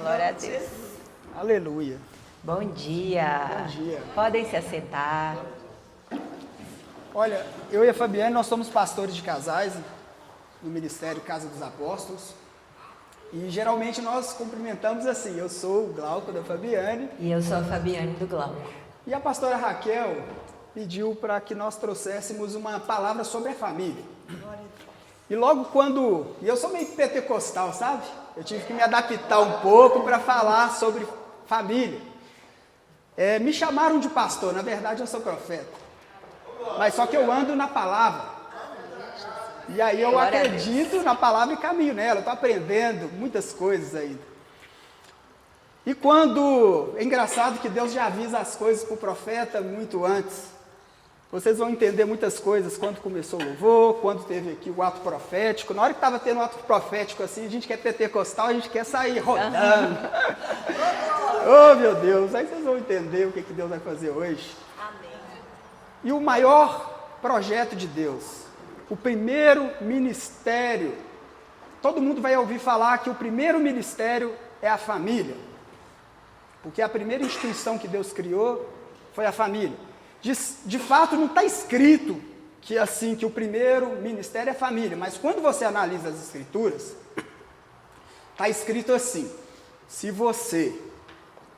Glória a Deus. Aleluia. Bom dia. Bom dia. Podem se assentar. Olha, eu e a Fabiane, nós somos pastores de casais no Ministério Casa dos Apóstolos. E geralmente nós cumprimentamos assim, eu sou o Glauco da Fabiane. E eu sou a Fabiane do Glauco. E a pastora Raquel pediu para que nós trouxéssemos uma palavra sobre a família. E logo quando... E eu sou meio pentecostal, sabe? Eu tive que me adaptar um pouco para falar sobre família. Me chamaram de pastor, na verdade eu sou profeta. Mas só que eu ando na palavra. E aí eu acredito na palavra e caminho nela. Eu estou aprendendo muitas coisas ainda. E quando... É engraçado que Deus já avisa as coisas para o profeta muito antes. Vocês vão entender muitas coisas quando começou o louvor, quando teve aqui o ato profético. Na hora que estava tendo o ato profético assim, a gente quer pentecostal, a gente quer sair rodando. Oh, meu Deus! Aí vocês vão entender o que Deus vai fazer hoje. Amém. E o maior projeto de Deus, o primeiro ministério, todo mundo vai ouvir falar que o primeiro ministério é a família. Porque a primeira instituição que Deus criou foi a família. De fato, não está escrito que assim que o primeiro ministério é a família, mas quando você analisa as escrituras, está escrito assim: se você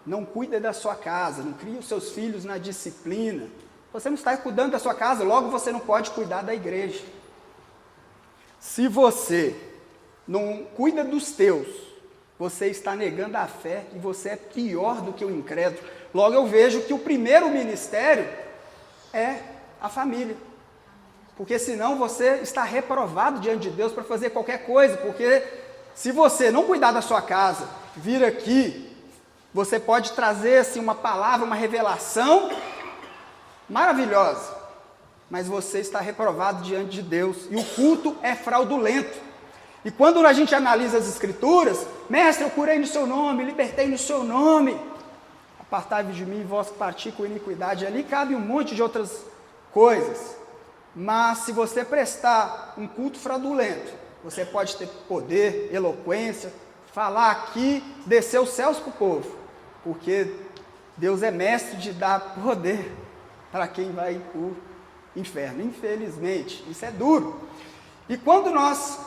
não cuida da sua casa, não cria os seus filhos na disciplina, você não está cuidando da sua casa, logo você não pode cuidar da igreja. Se você não cuida dos teus, você está negando a fé e você é pior do que o incrédulo. Logo eu vejo que o primeiro ministério é a família. Porque senão você está reprovado diante de Deus para fazer qualquer coisa. Porque se você não cuidar da sua casa, vir aqui, você pode trazer assim, uma palavra, uma revelação maravilhosa. Mas você está reprovado diante de Deus. E o culto é fraudulento. E quando a gente analisa as escrituras, mestre, eu curei no seu nome, libertei no seu nome. Apartai-vos de mim, vós que praticam iniquidade. Ali cabe um monte de outras coisas. Mas se você prestar um culto fraudulento, você pode ter poder, eloquência, falar aqui, descer os céus para o povo. Porque Deus é mestre de dar poder para quem vai para o inferno. Infelizmente, isso é duro. E quando nós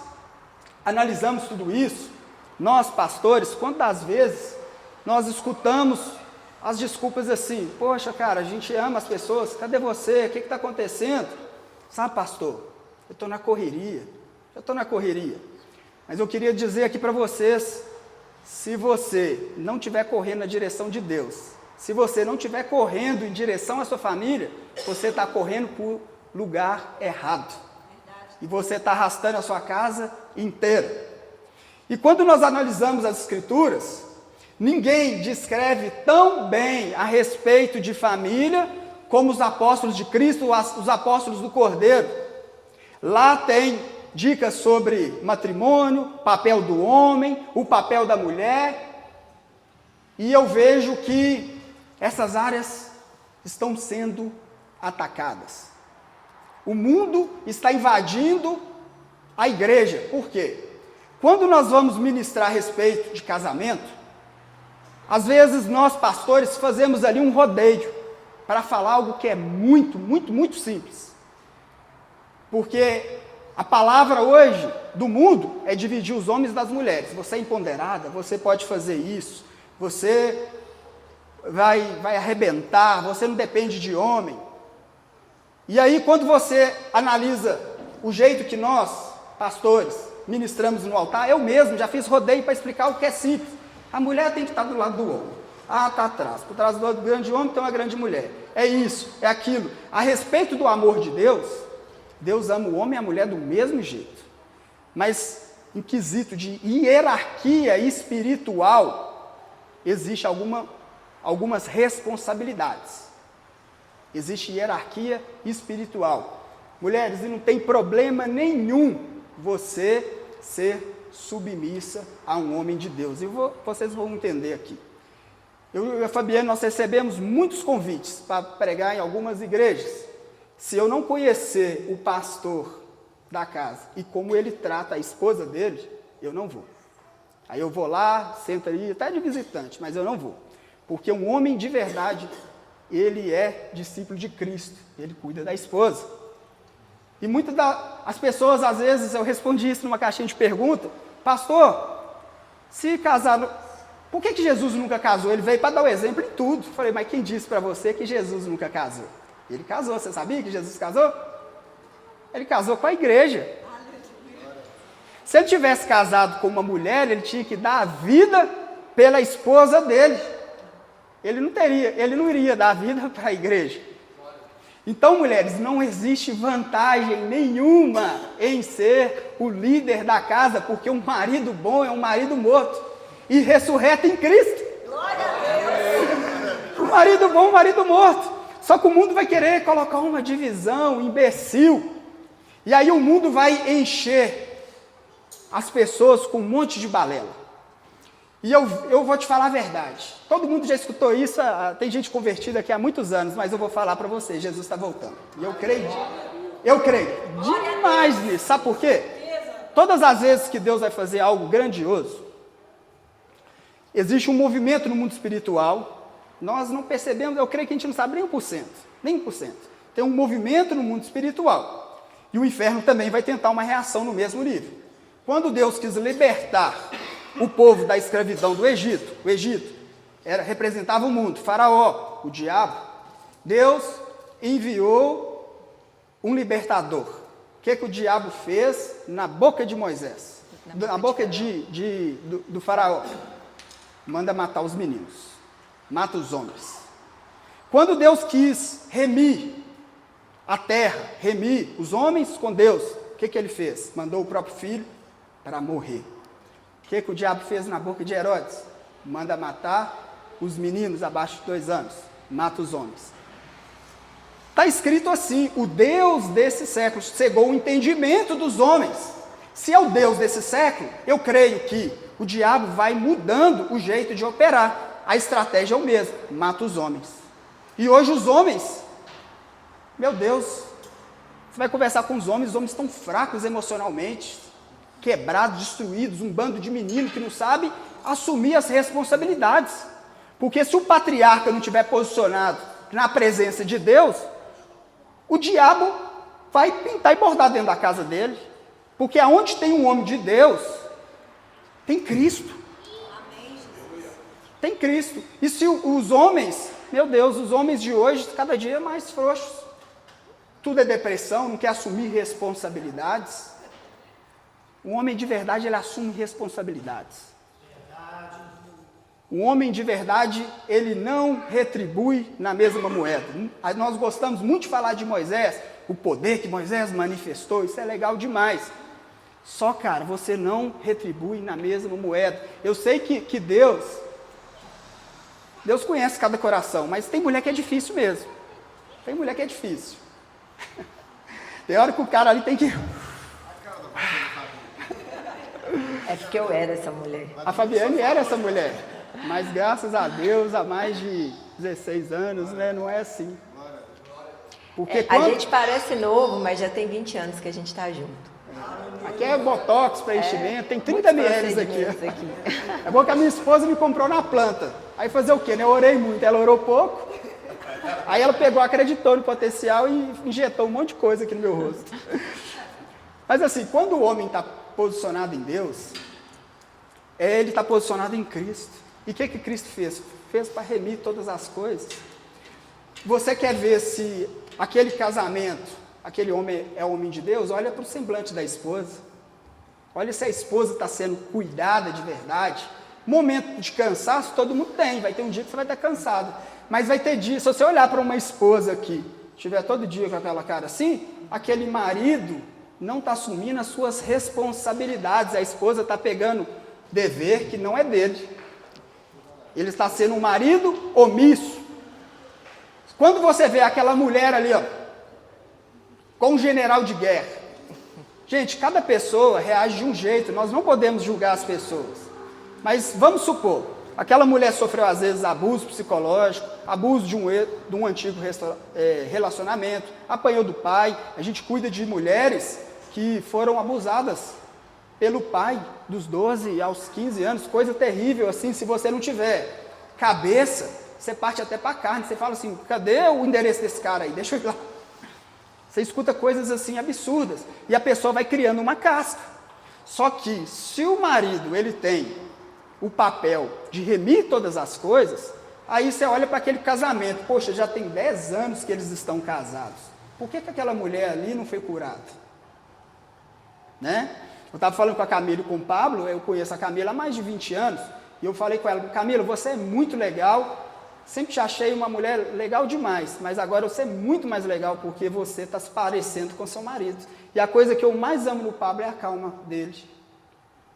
analisamos tudo isso, nós pastores, quantas vezes nós escutamos as desculpas assim: poxa, cara, a gente ama as pessoas, cadê você? O que está acontecendo? Sabe, pastor, eu estou na correria, Mas eu queria dizer aqui para vocês, se você não estiver correndo na direção de Deus, se você não estiver correndo em direção à sua família, você está correndo para o lugar errado. E você está arrastando a sua casa inteira. E quando nós analisamos as escrituras, ninguém descreve tão bem a respeito de família como os apóstolos de Cristo, os apóstolos do Cordeiro. Lá tem dicas sobre matrimônio, papel do homem, o papel da mulher. E eu vejo que essas áreas estão sendo atacadas. O mundo está invadindo a igreja. Por quê? Quando nós vamos ministrar a respeito de casamento, às vezes nós, pastores, fazemos ali um rodeio para falar algo que é muito, muito, muito simples. Porque a palavra hoje do mundo é dividir os homens das mulheres. Você é empoderada, você pode fazer isso, você vai arrebentar, você não depende de homem. E aí, quando você analisa o jeito que nós, pastores, ministramos no altar, eu mesmo já fiz rodeio para explicar o que é simples. A mulher tem que estar do lado do homem. Está atrás. Por trás do grande homem tem uma grande mulher. É isso, é aquilo. A respeito do amor de Deus, Deus ama o homem e a mulher do mesmo jeito. Mas, em quesito de hierarquia espiritual, existe algumas responsabilidades. Existe hierarquia espiritual. Mulheres, e não tem problema nenhum você ser submissa a um homem de Deus. E vocês vão entender aqui. Eu e a Fabiane, nós recebemos muitos convites para pregar em algumas igrejas. Se eu não conhecer o pastor da casa e como ele trata a esposa dele, eu não vou. Aí eu vou lá, sento ali, até de visitante, mas eu não vou. Porque um homem de verdade, ele é discípulo de Cristo, ele cuida da esposa. E muitas das pessoas, às vezes, eu respondi isso numa caixinha de pergunta, pastor, se casar, por que Jesus nunca casou? Ele veio para dar o exemplo em tudo. Falei, mas quem disse para você que Jesus nunca casou? Ele casou, você sabia que Jesus casou? Ele casou com a igreja. Se ele tivesse casado com uma mulher, ele tinha que dar a vida pela esposa dele. Ele não iria dar a vida para a igreja. Então, mulheres, não existe vantagem nenhuma em ser o líder da casa, porque um marido bom é um marido morto e ressurreto em Cristo. Glória a Deus! Um marido bom, um marido morto. Só que o mundo vai querer colocar uma divisão imbecil. E aí o mundo vai encher as pessoas com um monte de balela. E eu vou te falar a verdade. Todo mundo já escutou isso, tem gente convertida aqui há muitos anos, mas eu vou falar para você, Jesus está voltando. E eu creio demais nisso. Sabe por quê? Todas as vezes que Deus vai fazer algo grandioso, existe um movimento no mundo espiritual, nós não percebemos, eu creio que a gente não sabe nem 1%, nem 1%. Tem um movimento no mundo espiritual. E o inferno também vai tentar uma reação no mesmo nível. Quando Deus quis libertar o povo da escravidão do Egito, o Egito representava o mundo, Faraó, o diabo, Deus enviou um libertador. O que o diabo fez na boca de Moisés? Na boca do Faraó. Manda matar os meninos, mata os homens. Quando Deus quis remir a terra, remir os homens com Deus, o que ele fez? Mandou o próprio filho para morrer. O que o diabo fez na boca de Herodes? Manda matar os meninos abaixo de 2 anos, mata os homens. Está escrito assim, o Deus desse século cegou o entendimento dos homens. Se é o Deus desse século, eu creio que o diabo vai mudando o jeito de operar. A estratégia é o mesmo, mata os homens. E hoje os homens, meu Deus, você vai conversar com os homens estão fracos emocionalmente, quebrados, destruídos, um bando de meninos que não sabe assumir as responsabilidades. Porque se o patriarca não estiver posicionado na presença de Deus, o diabo vai pintar e bordar dentro da casa dele. Porque aonde tem um homem de Deus, tem Cristo. Tem Cristo. E se os homens, meu Deus, os homens de hoje, cada dia mais frouxos. Tudo é depressão, não quer assumir responsabilidades. Um homem de verdade, ele assume responsabilidades. Um homem de verdade, ele não retribui na mesma moeda. Nós gostamos muito de falar de Moisés, o poder que Moisés manifestou, isso é legal demais. Só, cara, você não retribui na mesma moeda. Eu sei que Deus conhece cada coração, mas tem mulher que é difícil mesmo. Tem mulher que é difícil. Tem hora que o cara ali tem que... É porque eu era essa mulher. A Fabiane era essa mulher, mas graças a Deus, há mais de 16 anos, né, não é assim. Porque A gente parece novo, mas já tem 20 anos que a gente está junto. Aqui é botox, preenchimento, tem 30 ml aqui. É bom que a minha esposa me comprou na planta. Aí fazer o quê, né? Eu orei muito, ela orou pouco. Aí ela pegou, acreditou no potencial e injetou um monte de coisa aqui no meu rosto. Mas assim, quando o homem está posicionado em Deus, ele está posicionado em Cristo. E o que Cristo fez? Fez para remir todas as coisas. Você quer ver se aquele casamento, aquele homem é homem de Deus? Olha para o semblante da esposa. Olha se a esposa está sendo cuidada de verdade. Momento de cansaço todo mundo tem. Vai ter um dia que você vai estar cansado. Mas vai ter dia, se você olhar para uma esposa aqui, estiver todo dia com aquela cara assim, aquele marido não está assumindo as suas responsabilidades. A esposa está pegando dever que não é dele. Ele está sendo um marido omisso. Quando você vê aquela mulher ali, ó, com um general de guerra, gente, cada pessoa reage de um jeito, nós não podemos julgar as pessoas. Mas vamos supor, aquela mulher sofreu às vezes abuso psicológico, abuso de um antigo relacionamento, apanhou do pai. A gente cuida de mulheres que foram abusadas pelo pai dos 12 aos 15 anos, coisa terrível assim, se você não tiver cabeça, você parte até para a carne, você fala assim, cadê o endereço desse cara aí, deixa eu ir lá. Você escuta coisas assim absurdas, e a pessoa vai criando uma casca. Só que, se o marido ele tem o papel de remir todas as coisas, aí você olha para aquele casamento, poxa, já tem 10 anos que eles estão casados, por que aquela mulher ali não foi curada? Né? Eu estava falando com a Camila e com o Pablo, eu conheço a Camila há mais de 20 anos, e eu falei com ela, Camila, você é muito legal, sempre te achei uma mulher legal demais, mas agora você é muito mais legal porque você está se parecendo com seu marido. E a coisa que eu mais amo no Pablo é a calma dele.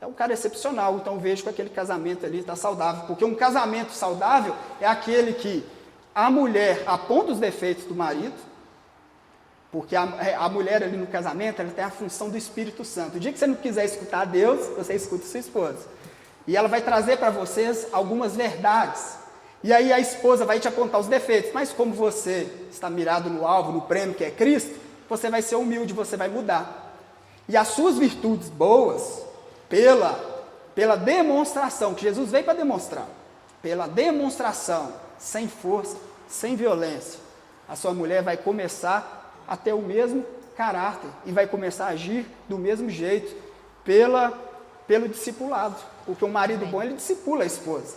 É um cara excepcional, então eu vejo que aquele casamento ali está saudável, porque um casamento saudável é aquele que a mulher aponta os defeitos do marido, porque a mulher ali no casamento, ela tem a função do Espírito Santo. O dia que você não quiser escutar Deus, você escuta sua esposa. E ela vai trazer para vocês algumas verdades. E aí a esposa vai te apontar os defeitos, mas como você está mirado no alvo, no prêmio que é Cristo, você vai ser humilde, você vai mudar. E as suas virtudes boas, pela demonstração, que Jesus veio para demonstrar, pela demonstração, sem força, sem violência, a sua mulher vai começar a ter o mesmo caráter e vai começar a agir do mesmo jeito, pelo discipulado, porque o marido bom, ele discipula a esposa.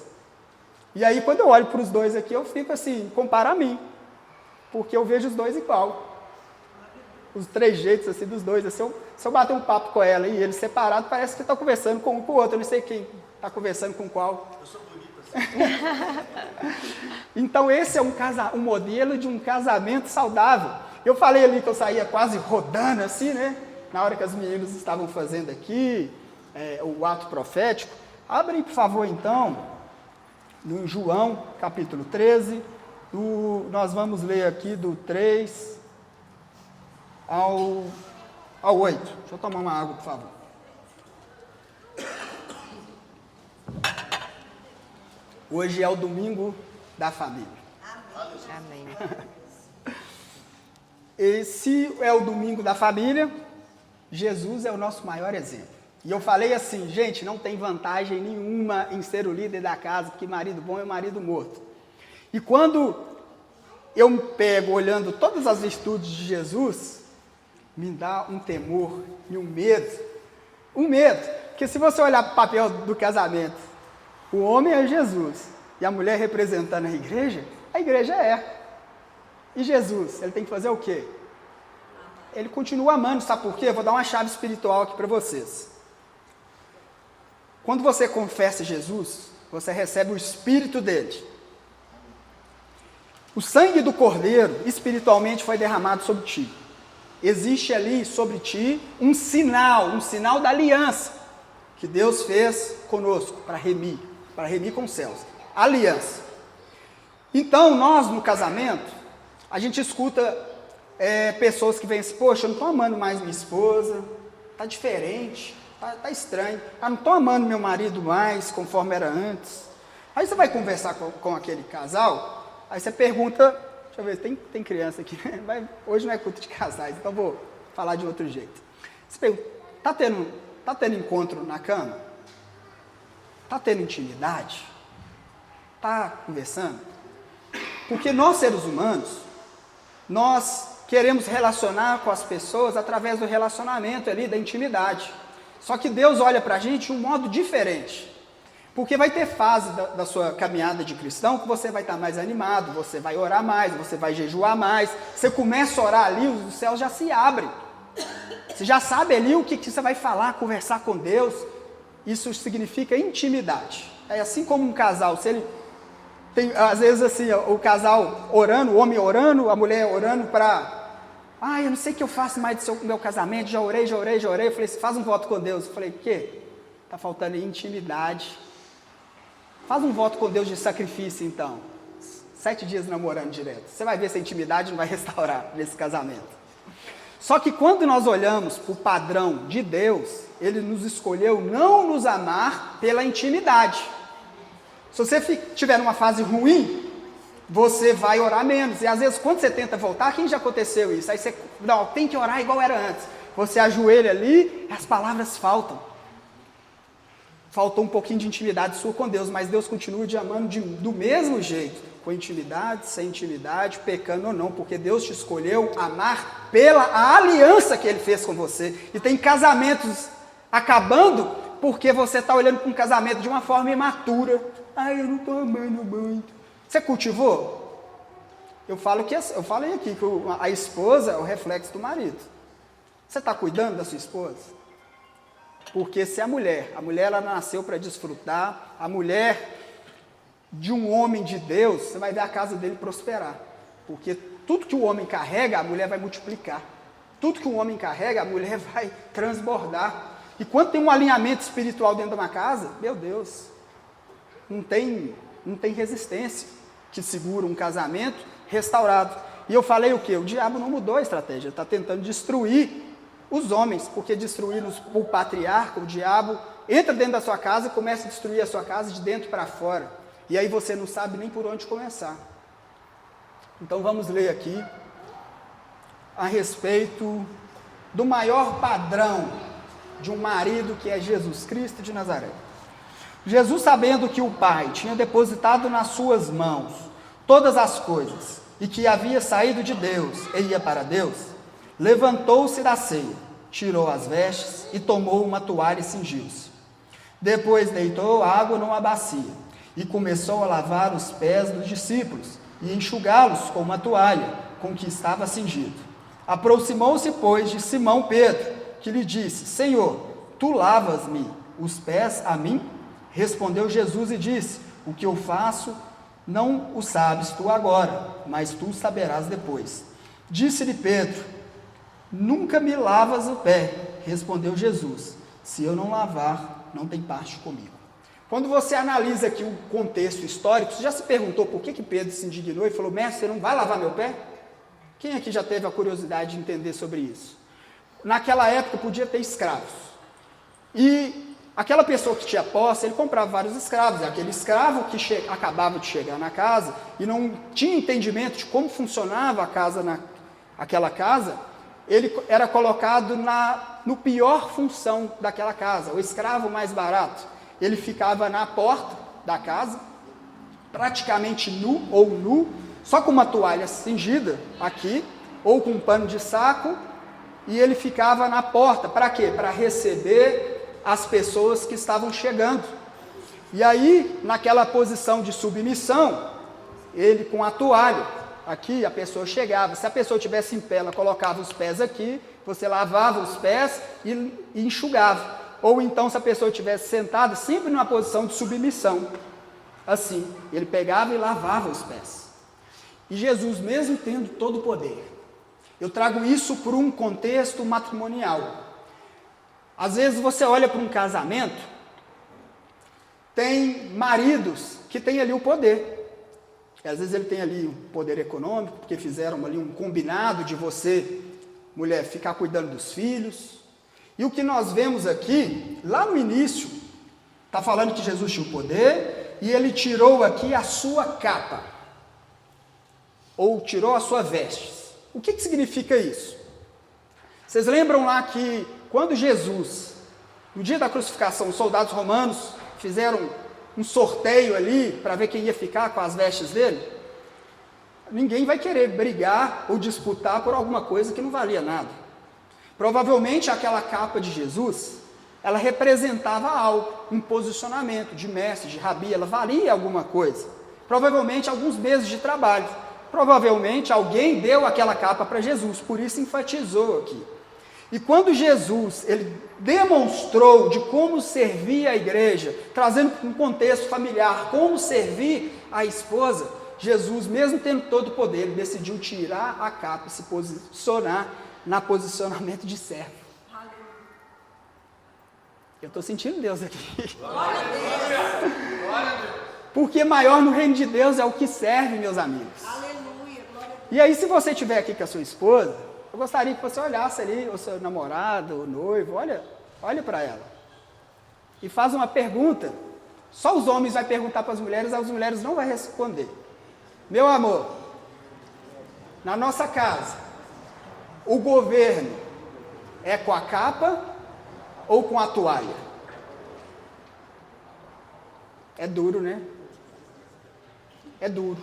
E aí, quando eu olho para os dois aqui, eu fico assim, compara a mim, porque eu vejo os dois igual. Os 3 jeitos assim dos dois. Assim, se eu bater um papo com ela e eles separados, parece que está conversando com um com o outro. Eu não sei quem está conversando com qual. Eu sou bonito assim. Então, esse é um modelo de um casamento saudável. Eu falei ali que eu saía quase rodando assim, né? Na hora que as meninas estavam fazendo aqui, o ato profético. Abrem, por favor, então, no João, capítulo 13, nós vamos ler aqui do 3 ao 8. Deixa eu tomar uma água, por favor. Hoje é o domingo da família. Amém. Esse é o domingo da família. Jesus é o nosso maior exemplo. E eu falei assim, gente, não tem vantagem nenhuma em ser o líder da casa, porque marido bom é marido morto. E quando eu me pego olhando todas as virtudes de Jesus, me dá um temor e um medo. Um medo, porque se você olhar para o papel do casamento, o homem é Jesus e a mulher representando a igreja é. E Jesus, ele tem que fazer o quê? Ele continua amando, sabe por quê? Eu vou dar uma chave espiritual aqui para vocês. Quando você confessa Jesus, você recebe o Espírito dele. O sangue do Cordeiro, espiritualmente, foi derramado sobre ti. Existe ali sobre ti um sinal da aliança, que Deus fez conosco, para remir com os céus. Aliança. Então, nós, no casamento, a gente escuta pessoas que vêm assim, poxa, eu não estou amando mais minha esposa, está diferente. Tá estranho. Não estou amando meu marido mais, conforme era antes. Aí você vai conversar com aquele casal, aí você pergunta, deixa eu ver, tem criança aqui, né? Hoje não é culto de casais, então vou falar de outro jeito. Você pergunta, tá tendo encontro na cama? Tá tendo intimidade? Tá conversando? Porque nós, seres humanos, nós queremos relacionar com as pessoas através do relacionamento ali, da intimidade. Só que Deus olha para a gente de um modo diferente. Porque vai ter fase da sua caminhada de cristão que você vai estar mais animado, você vai orar mais, você vai jejuar mais. Você começa a orar ali, os céus já se abrem. Você já sabe ali o que você vai falar, conversar com Deus. Isso significa intimidade. É assim como um casal, se ele tem, às vezes assim, o casal orando, o homem orando, a mulher orando para... eu não sei o que eu faço mais do meu casamento, já orei. Eu falei, faz um voto com Deus. Eu falei, o quê? Está faltando intimidade. Faz um voto com Deus de sacrifício, então. 7 dias namorando direto. Você vai ver se a intimidade não vai restaurar nesse casamento. Só que quando nós olhamos para o padrão de Deus, Ele nos escolheu não nos amar pela intimidade. Se você estiver numa fase ruim, você vai orar menos. E às vezes, quando você tenta voltar, quem já aconteceu isso? Aí você, não, tem que orar igual era antes. Você ajoelha ali e as palavras faltam. faltou um pouquinho de intimidade sua com Deus, mas Deus continua te amando do mesmo jeito, com intimidade, sem intimidade, pecando ou não, porque Deus te escolheu amar pela a aliança que Ele fez com você. E tem casamentos acabando porque você está olhando para um casamento de uma forma imatura. Ai, eu não estou amando muito. Você cultivou? Eu falei aqui que a esposa é o reflexo do marido. Você está cuidando da sua esposa? Porque se a mulher ela nasceu para desfrutar, a mulher de um homem de Deus, você vai ver a casa dele prosperar. Porque tudo que o homem carrega, a mulher vai multiplicar. Tudo que o homem carrega, a mulher vai transbordar. E quando tem um alinhamento espiritual dentro de uma casa, meu Deus, não tem resistência que segura um casamento restaurado. E eu falei o quê? O diabo não mudou a estratégia, está tentando destruir os homens, porque destruir o patriarca, o diabo, entra dentro da sua casa e começa a destruir a sua casa de dentro para fora. E aí você não sabe nem por onde começar. Então vamos ler aqui a respeito do maior padrão de um marido, que é Jesus Cristo de Nazaré. Jesus, sabendo que o Pai tinha depositado nas suas mãos todas as coisas, e que havia saído de Deus e ia para Deus, levantou-se da ceia, tirou as vestes e tomou uma toalha e cingiu-se. Depois deitou água numa bacia e começou a lavar os pés dos discípulos e enxugá-los com uma toalha com que estava cingido. Aproximou-se, pois, de Simão Pedro, que lhe disse: Senhor, tu lavas-me os pés a mim? Respondeu Jesus e disse: o que eu faço não o sabes tu agora, mas tu saberás depois. Disse-lhe Pedro: nunca me lavas o pé. Respondeu Jesus: se eu não lavar, não tem parte comigo. Quando você analisa aqui o contexto histórico, você já se perguntou por que Pedro se indignou e falou: mestre, você não vai lavar meu pé? Quem aqui já teve a curiosidade de entender sobre isso? Naquela época podia ter escravos. E aquela pessoa que tinha posse, ele comprava vários escravos. Aquele escravo que acabava de chegar na casa e não tinha entendimento de como funcionava a casa, aquela casa, ele era colocado no pior função daquela casa, o escravo mais barato. Ele ficava na porta da casa, praticamente nu, só com uma toalha cingida aqui, ou com um pano de saco, e ele ficava na porta. Para quê? Para receber as pessoas que estavam chegando. E aí, naquela posição de submissão, ele com a toalha, aqui a pessoa chegava. Se a pessoa estivesse em pé, ela colocava os pés aqui, você lavava os pés e enxugava. Ou então, se a pessoa estivesse sentada, sempre numa posição de submissão, assim, ele pegava e lavava os pés. E Jesus, mesmo tendo todo o poder, eu trago isso por um contexto matrimonial. Às vezes você olha para um casamento, tem maridos que têm ali o poder. E às vezes ele tem ali o poder econômico, porque fizeram ali um combinado de você, mulher, ficar cuidando dos filhos. E o que nós vemos aqui, lá no início, está falando que Jesus tinha o poder, e ele tirou aqui a sua capa, ou tirou a sua veste. O que significa isso? Vocês lembram lá que quando Jesus, no dia da crucificação, os soldados romanos fizeram um sorteio ali para ver quem ia ficar com as vestes dele? Ninguém vai querer brigar ou disputar por alguma coisa que não valia nada. Provavelmente aquela capa de Jesus, ela representava algo, um posicionamento de mestre, de rabi, ela valia alguma coisa. Provavelmente alguns meses de trabalho. Provavelmente alguém deu aquela capa para Jesus, por isso enfatizou aqui. E quando Jesus, ele demonstrou de como servir a igreja, trazendo um contexto familiar, como servir a esposa, Jesus, mesmo tendo todo o poder, ele decidiu tirar a capa e se posicionar na posicionamento de servo. Eu estou sentindo Deus aqui. Glória a Deus. Glória a Deus. Porque maior no reino de Deus é o que serve, meus amigos. Aleluia. Glória a Deus. E aí, se você estiver aqui com a sua esposa, eu gostaria que você olhasse ali, o seu namorado, o noivo, olha para ela. E faz uma pergunta. Só os homens vão perguntar para as mulheres não vão responder. Meu amor, na nossa casa, o governo é com a capa ou com a toalha? É duro, né? É duro.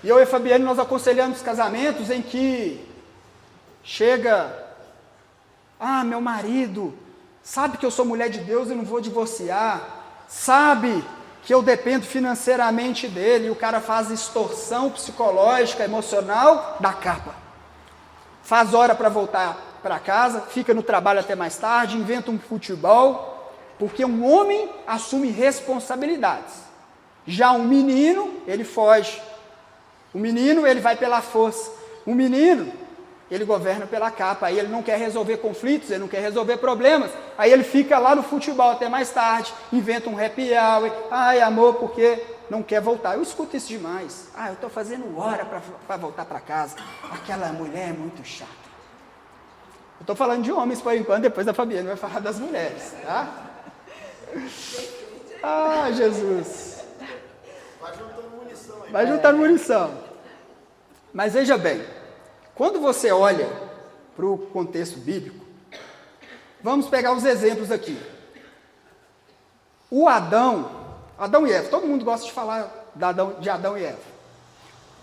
E eu e a Fabiane, nós aconselhamos casamentos em que chega, meu marido sabe que eu sou mulher de Deus e não vou divorciar, sabe que eu dependo financeiramente dele, e o cara faz extorsão psicológica, emocional, da capa. Faz hora para voltar para casa, fica no trabalho até mais tarde, inventa um futebol, porque um homem assume responsabilidades. Já um menino, ele foge. O menino, ele vai pela força. O menino, ele governa pela capa. Aí ele não quer resolver conflitos, ele não quer resolver problemas. Aí ele fica lá no futebol até mais tarde, inventa um happy hour. Ai, amor, porque não quer voltar. Eu escuto isso demais. Eu estou fazendo hora para voltar para casa. Aquela mulher é muito chata. Eu estou falando de homens por enquanto, depois a Fabiana vai falar das mulheres, tá? Jesus. Vai juntando munição. Mas veja bem, quando você olha para o contexto bíblico, vamos pegar os exemplos aqui. O Adão e Eva, todo mundo gosta de falar de Adão e Eva.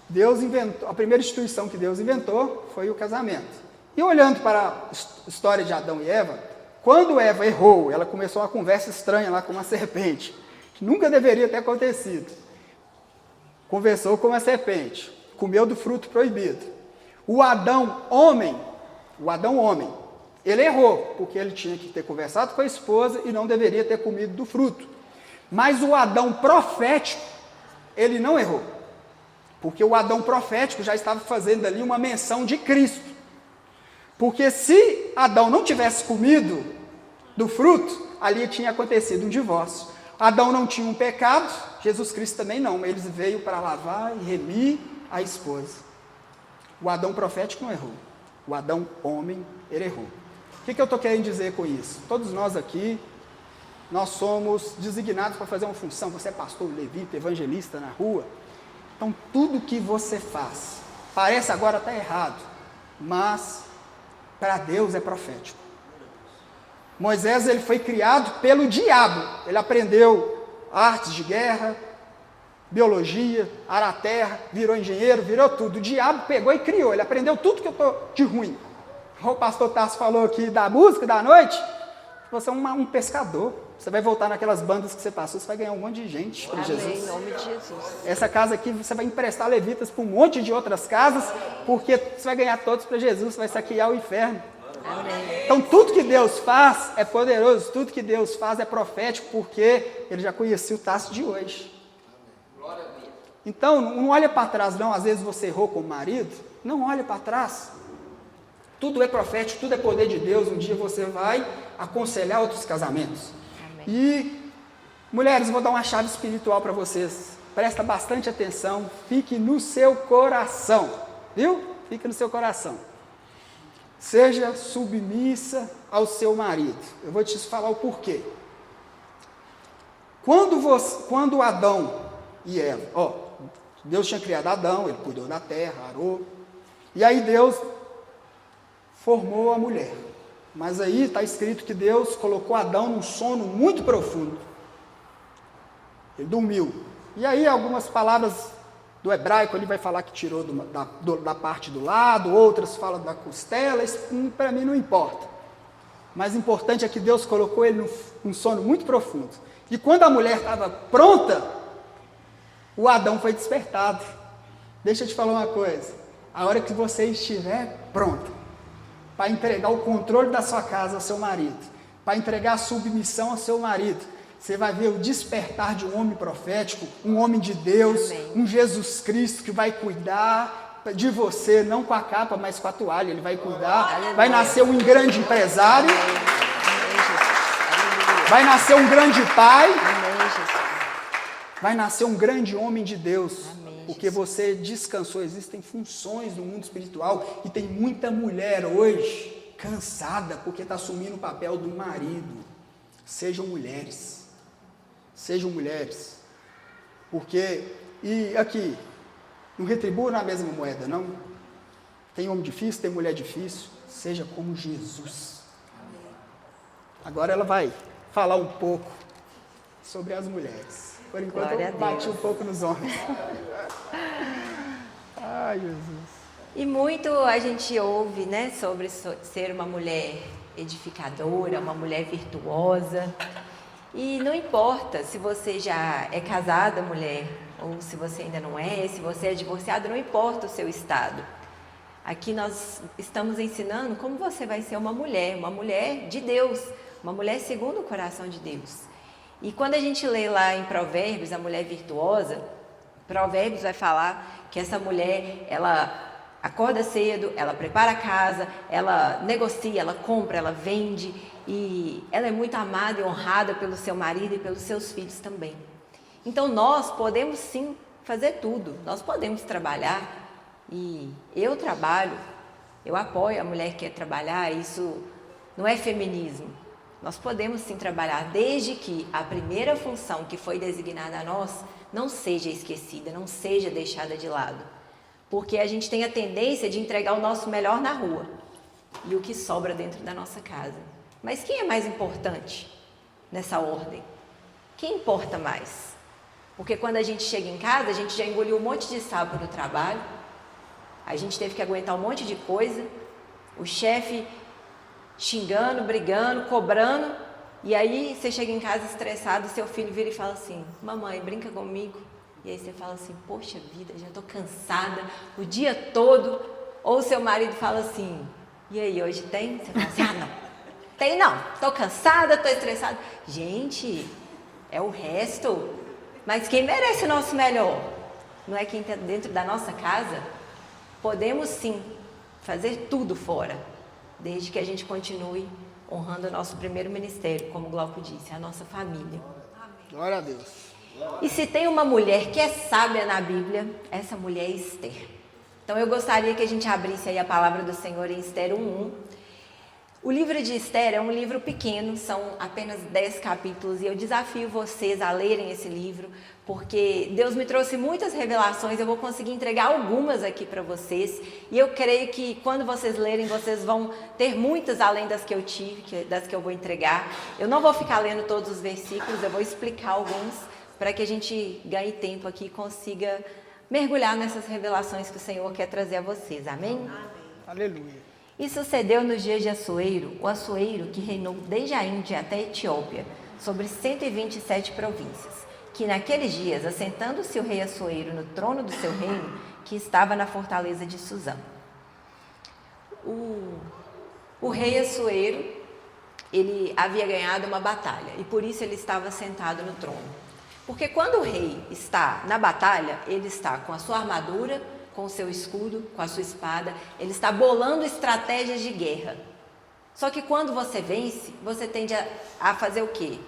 Deus inventou, a primeira instituição que Deus inventou foi o casamento. E olhando para a história de Adão e Eva, quando Eva errou, ela começou uma conversa estranha lá com uma serpente, que nunca deveria ter acontecido. Conversou com a serpente, comeu do fruto proibido. O Adão homem, ele errou, porque ele tinha que ter conversado com a esposa e não deveria ter comido do fruto. Mas o Adão profético, ele não errou, porque o Adão profético já estava fazendo ali uma menção de Cristo. Porque se Adão não tivesse comido do fruto, ali tinha acontecido um divórcio. Adão não tinha um pecado, Jesus Cristo também não, ele veio para lavar e remir a esposa. O Adão profético não errou, o Adão homem, ele errou. O que eu estou querendo dizer com isso? Todos nós aqui, nós somos designados para fazer uma função. Você é pastor, levita, evangelista na rua. Então tudo que você faz, parece agora até errado, mas para Deus é profético. Moisés, ele foi criado pelo diabo, ele aprendeu artes de guerra, biologia, arar a terra, virou engenheiro, virou tudo. O diabo pegou e criou, ele aprendeu tudo que eu estou de ruim. O pastor Tasso falou aqui da música, da noite, você é um pescador, você vai voltar naquelas bandas que você passou, você vai ganhar um monte de gente para Jesus. Amém, em nome de Jesus. Essa casa aqui, você vai emprestar levitas para um monte de outras casas, porque você vai ganhar todos para Jesus, você vai saquear o inferno. Amém. Então tudo que Deus faz é poderoso, tudo que Deus faz é profético, porque Ele já conhecia o Tasso de hoje. Então não olha para trás não, às vezes você errou com o marido, não olha para trás. Tudo é profético, tudo é poder de Deus, um dia você vai aconselhar outros casamentos. Amém. E, mulheres, vou dar uma chave espiritual para vocês, presta bastante atenção, fique no seu coração, viu? Fique no seu coração. Seja submissa ao seu marido. Eu vou te falar o porquê. Quando Adão e Eva, Deus tinha criado Adão, ele cuidou da terra, arou, e aí Deus formou a mulher. Mas aí está escrito que Deus colocou Adão num sono muito profundo. Ele dormiu. E aí algumas palavras do hebraico, ele vai falar que tirou da parte do lado, outras falam da costela, isso para mim não importa. Mas o importante é que Deus colocou ele num sono muito profundo. E quando a mulher estava pronta, o Adão foi despertado. Deixa eu te falar uma coisa, a hora que você estiver pronto, para entregar o controle da sua casa ao seu marido, para entregar a submissão ao seu marido, você vai ver o despertar de um homem profético, um homem de Deus, Amém. Um Jesus Cristo que vai cuidar de você, não com a capa, mas com a toalha, ele vai cuidar, Aleluia. vai nascer um grande empresário, Amém, Jesus. vai nascer um grande pai, Amém, Jesus. vai nascer um grande homem de Deus, Amém, porque Jesus. você descansou. Existem funções no mundo espiritual e tem muita mulher hoje cansada porque está assumindo o papel do marido. Sejam mulheres, porque, e aqui, não retribua na mesma moeda, não. Tem homem difícil, tem mulher difícil, seja como Jesus. Agora ela vai falar um pouco sobre as mulheres. Por enquanto Glória a eu bati Deus. um pouco nos homens. Ai, Jesus. E muito a gente ouve, né, sobre ser uma mulher edificadora, uma mulher virtuosa. E não importa se você já é casada, mulher, ou se você ainda não é, se você é divorciada, não importa o seu estado. Aqui nós estamos ensinando como você vai ser uma mulher de Deus, uma mulher segundo o coração de Deus. E quando a gente lê lá em Provérbios, a mulher virtuosa, Provérbios vai falar que essa mulher, ela acorda cedo, ela prepara a casa, ela negocia, ela compra, ela vende e ela é muito amada e honrada pelo seu marido e pelos seus filhos também. Então nós podemos sim fazer tudo, nós podemos trabalhar e eu trabalho, eu apoio a mulher que quer trabalhar, isso não é feminismo. Nós podemos sim trabalhar desde que a primeira função que foi designada a nós não seja esquecida, não seja deixada de lado. Porque a gente tem a tendência de entregar o nosso melhor na rua e o que sobra dentro da nossa casa. Mas quem é mais importante nessa ordem? Quem importa mais? Porque quando a gente chega em casa, a gente já engoliu um monte de sapo no trabalho, a gente teve que aguentar um monte de coisa, o chefe xingando, brigando, cobrando, e aí você chega em casa estressado, seu filho vira e fala assim: mamãe, brinca comigo. E aí você fala assim: poxa vida, já estou cansada o dia todo. Ou seu marido fala assim: e aí, hoje tem? Você fala assim: ah, não, tem não, estou cansada, estou estressada. Gente, é o resto. Mas quem merece o nosso melhor? Não é quem está dentro da nossa casa? Podemos sim fazer tudo fora, desde que a gente continue honrando o nosso primeiro ministério, como o Glauco disse, a nossa família. Glória a Deus. E se tem uma mulher que é sábia na Bíblia, essa mulher é Esther. Então eu gostaria que a gente abrisse aí a palavra do Senhor em Esther 1:1. O livro de Esther é um livro pequeno, são apenas 10 capítulos e eu desafio vocês a lerem esse livro, porque Deus me trouxe muitas revelações, eu vou conseguir entregar algumas aqui para vocês e eu creio que quando vocês lerem, vocês vão ter muitas além das que eu tive, das que eu vou entregar. Eu não vou ficar lendo todos os versículos, eu vou explicar alguns para que a gente ganhe tempo aqui e consiga mergulhar nessas revelações que o Senhor quer trazer a vocês. Amém? Aleluia. E sucedeu nos dias de Assuero, o Assuero que reinou desde a Índia até a Etiópia, sobre 127 províncias, que naqueles dias, assentando-se o rei Assuero no trono do seu reino, que estava na fortaleza de Suzã. O rei Assuero, ele havia ganhado uma batalha e por isso ele estava sentado no trono. Porque quando o rei está na batalha, ele está com a sua armadura, com o seu escudo, com a sua espada, ele está bolando estratégias de guerra. Só que quando você vence, você tende a fazer o quê?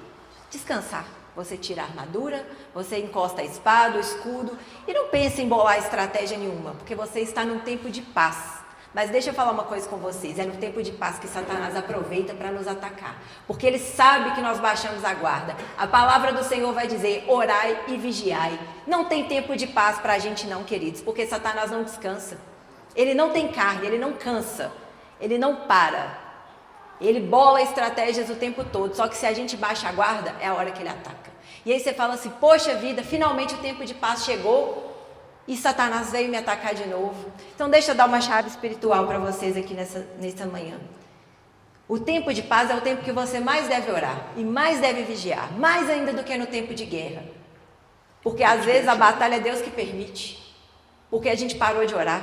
Descansar. Você tira a armadura, você encosta a espada, o escudo e não pensa em bolar estratégia nenhuma, porque você está num tempo de paz. Mas deixa eu falar uma coisa com vocês, é no tempo de paz que Satanás aproveita para nos atacar, porque ele sabe que nós baixamos a guarda. A palavra do Senhor vai dizer: orai e vigiai. Não tem tempo de paz para a gente não, queridos, porque Satanás não descansa. Ele não tem carne, ele não cansa, ele não para. Ele bola estratégias o tempo todo, só que se a gente baixa a guarda, é a hora que ele ataca. E aí você fala assim: poxa vida, finalmente o tempo de paz chegou. E Satanás veio me atacar de novo. Então deixa eu dar uma chave espiritual para vocês aqui nessa manhã. O tempo de paz é o tempo que você mais deve orar e mais deve vigiar, mais ainda do que no tempo de guerra. Porque às vezes a batalha é Deus que permite, porque a gente parou de orar.